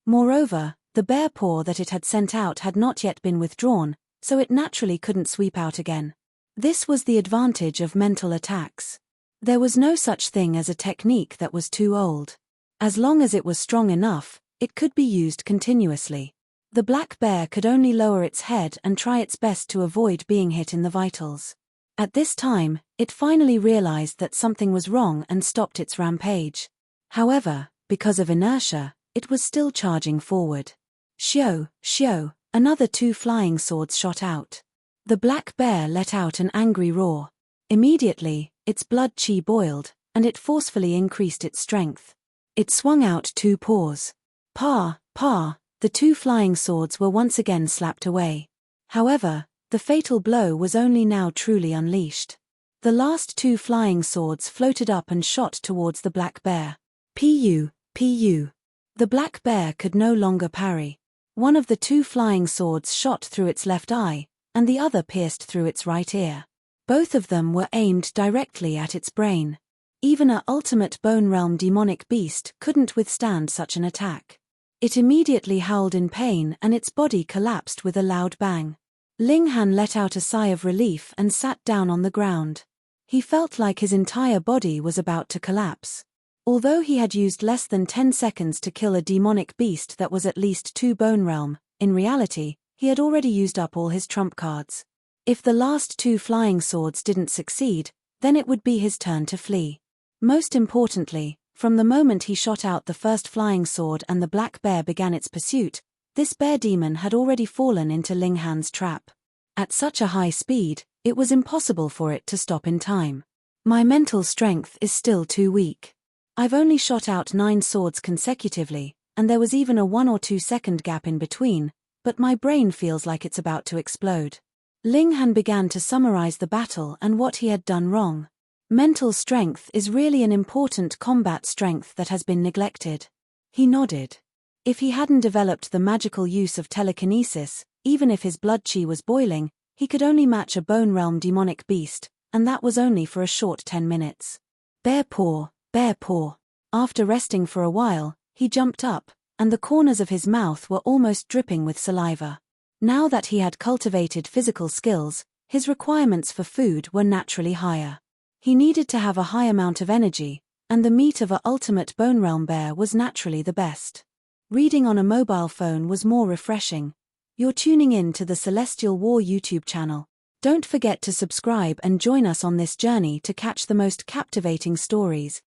Moreover, the bear paw that it had sent out had not yet been withdrawn, so it naturally couldn't sweep out again. This was the advantage of mental attacks. There was no such thing as a technique that was too old. As long as it was strong enough, it could be used continuously. The black bear could only lower its head and try its best to avoid being hit in the vitals. At this time, it finally realized that something was wrong and stopped its rampage. However, because of inertia, it was still charging forward. Xiao, another 2 flying swords shot out. The black bear let out an angry roar. Immediately, its blood chi boiled, and it forcefully increased its strength. It swung out 2 paws. Pa! The 2 flying swords were once again slapped away. However, the fatal blow was only now truly unleashed. The last 2 flying swords floated up and shot towards the black bear. Pu. The black bear could no longer parry. One of the 2 flying swords shot through its left eye, and the other pierced through its right ear. Both of them were aimed directly at its brain. Even a ultimate bone realm demonic beast couldn't withstand such an attack. It immediately howled in pain and its body collapsed with a loud bang. Ling Han let out a sigh of relief and sat down on the ground. He felt like his entire body was about to collapse. Although he had used less than 10 seconds to kill a demonic beast that was at least 2 bone realm, in reality, he had already used up all his trump cards. If the last 2 flying swords didn't succeed, then it would be his turn to flee. Most importantly, from the moment he shot out the first flying sword and the black bear began its pursuit, this bear demon had already fallen into Ling Han's trap. At such a high speed, it was impossible for it to stop in time. My mental strength is still too weak. I've only shot out 9 swords consecutively, and there was even a 1 or 2 second gap in between, but my brain feels like it's about to explode. Ling Han began to summarize the battle and what he had done wrong. Mental strength is really an important combat strength that has been neglected. He nodded. If he hadn't developed the magical use of telekinesis, even if his blood chi was boiling, he could only match a bone realm demonic beast, and that was only for a short 10 minutes. Bear paw. After resting for a while, he jumped up, and the corners of his mouth were almost dripping with saliva. Now that he had cultivated physical skills, his requirements for food were naturally higher. He needed to have a high amount of energy, and the meat of a ultimate bone realm bear was naturally the best. Reading on a mobile phone was more refreshing. You're tuning in to the Celestial War YouTube channel. Don't forget to subscribe and join us on this journey to catch the most captivating stories.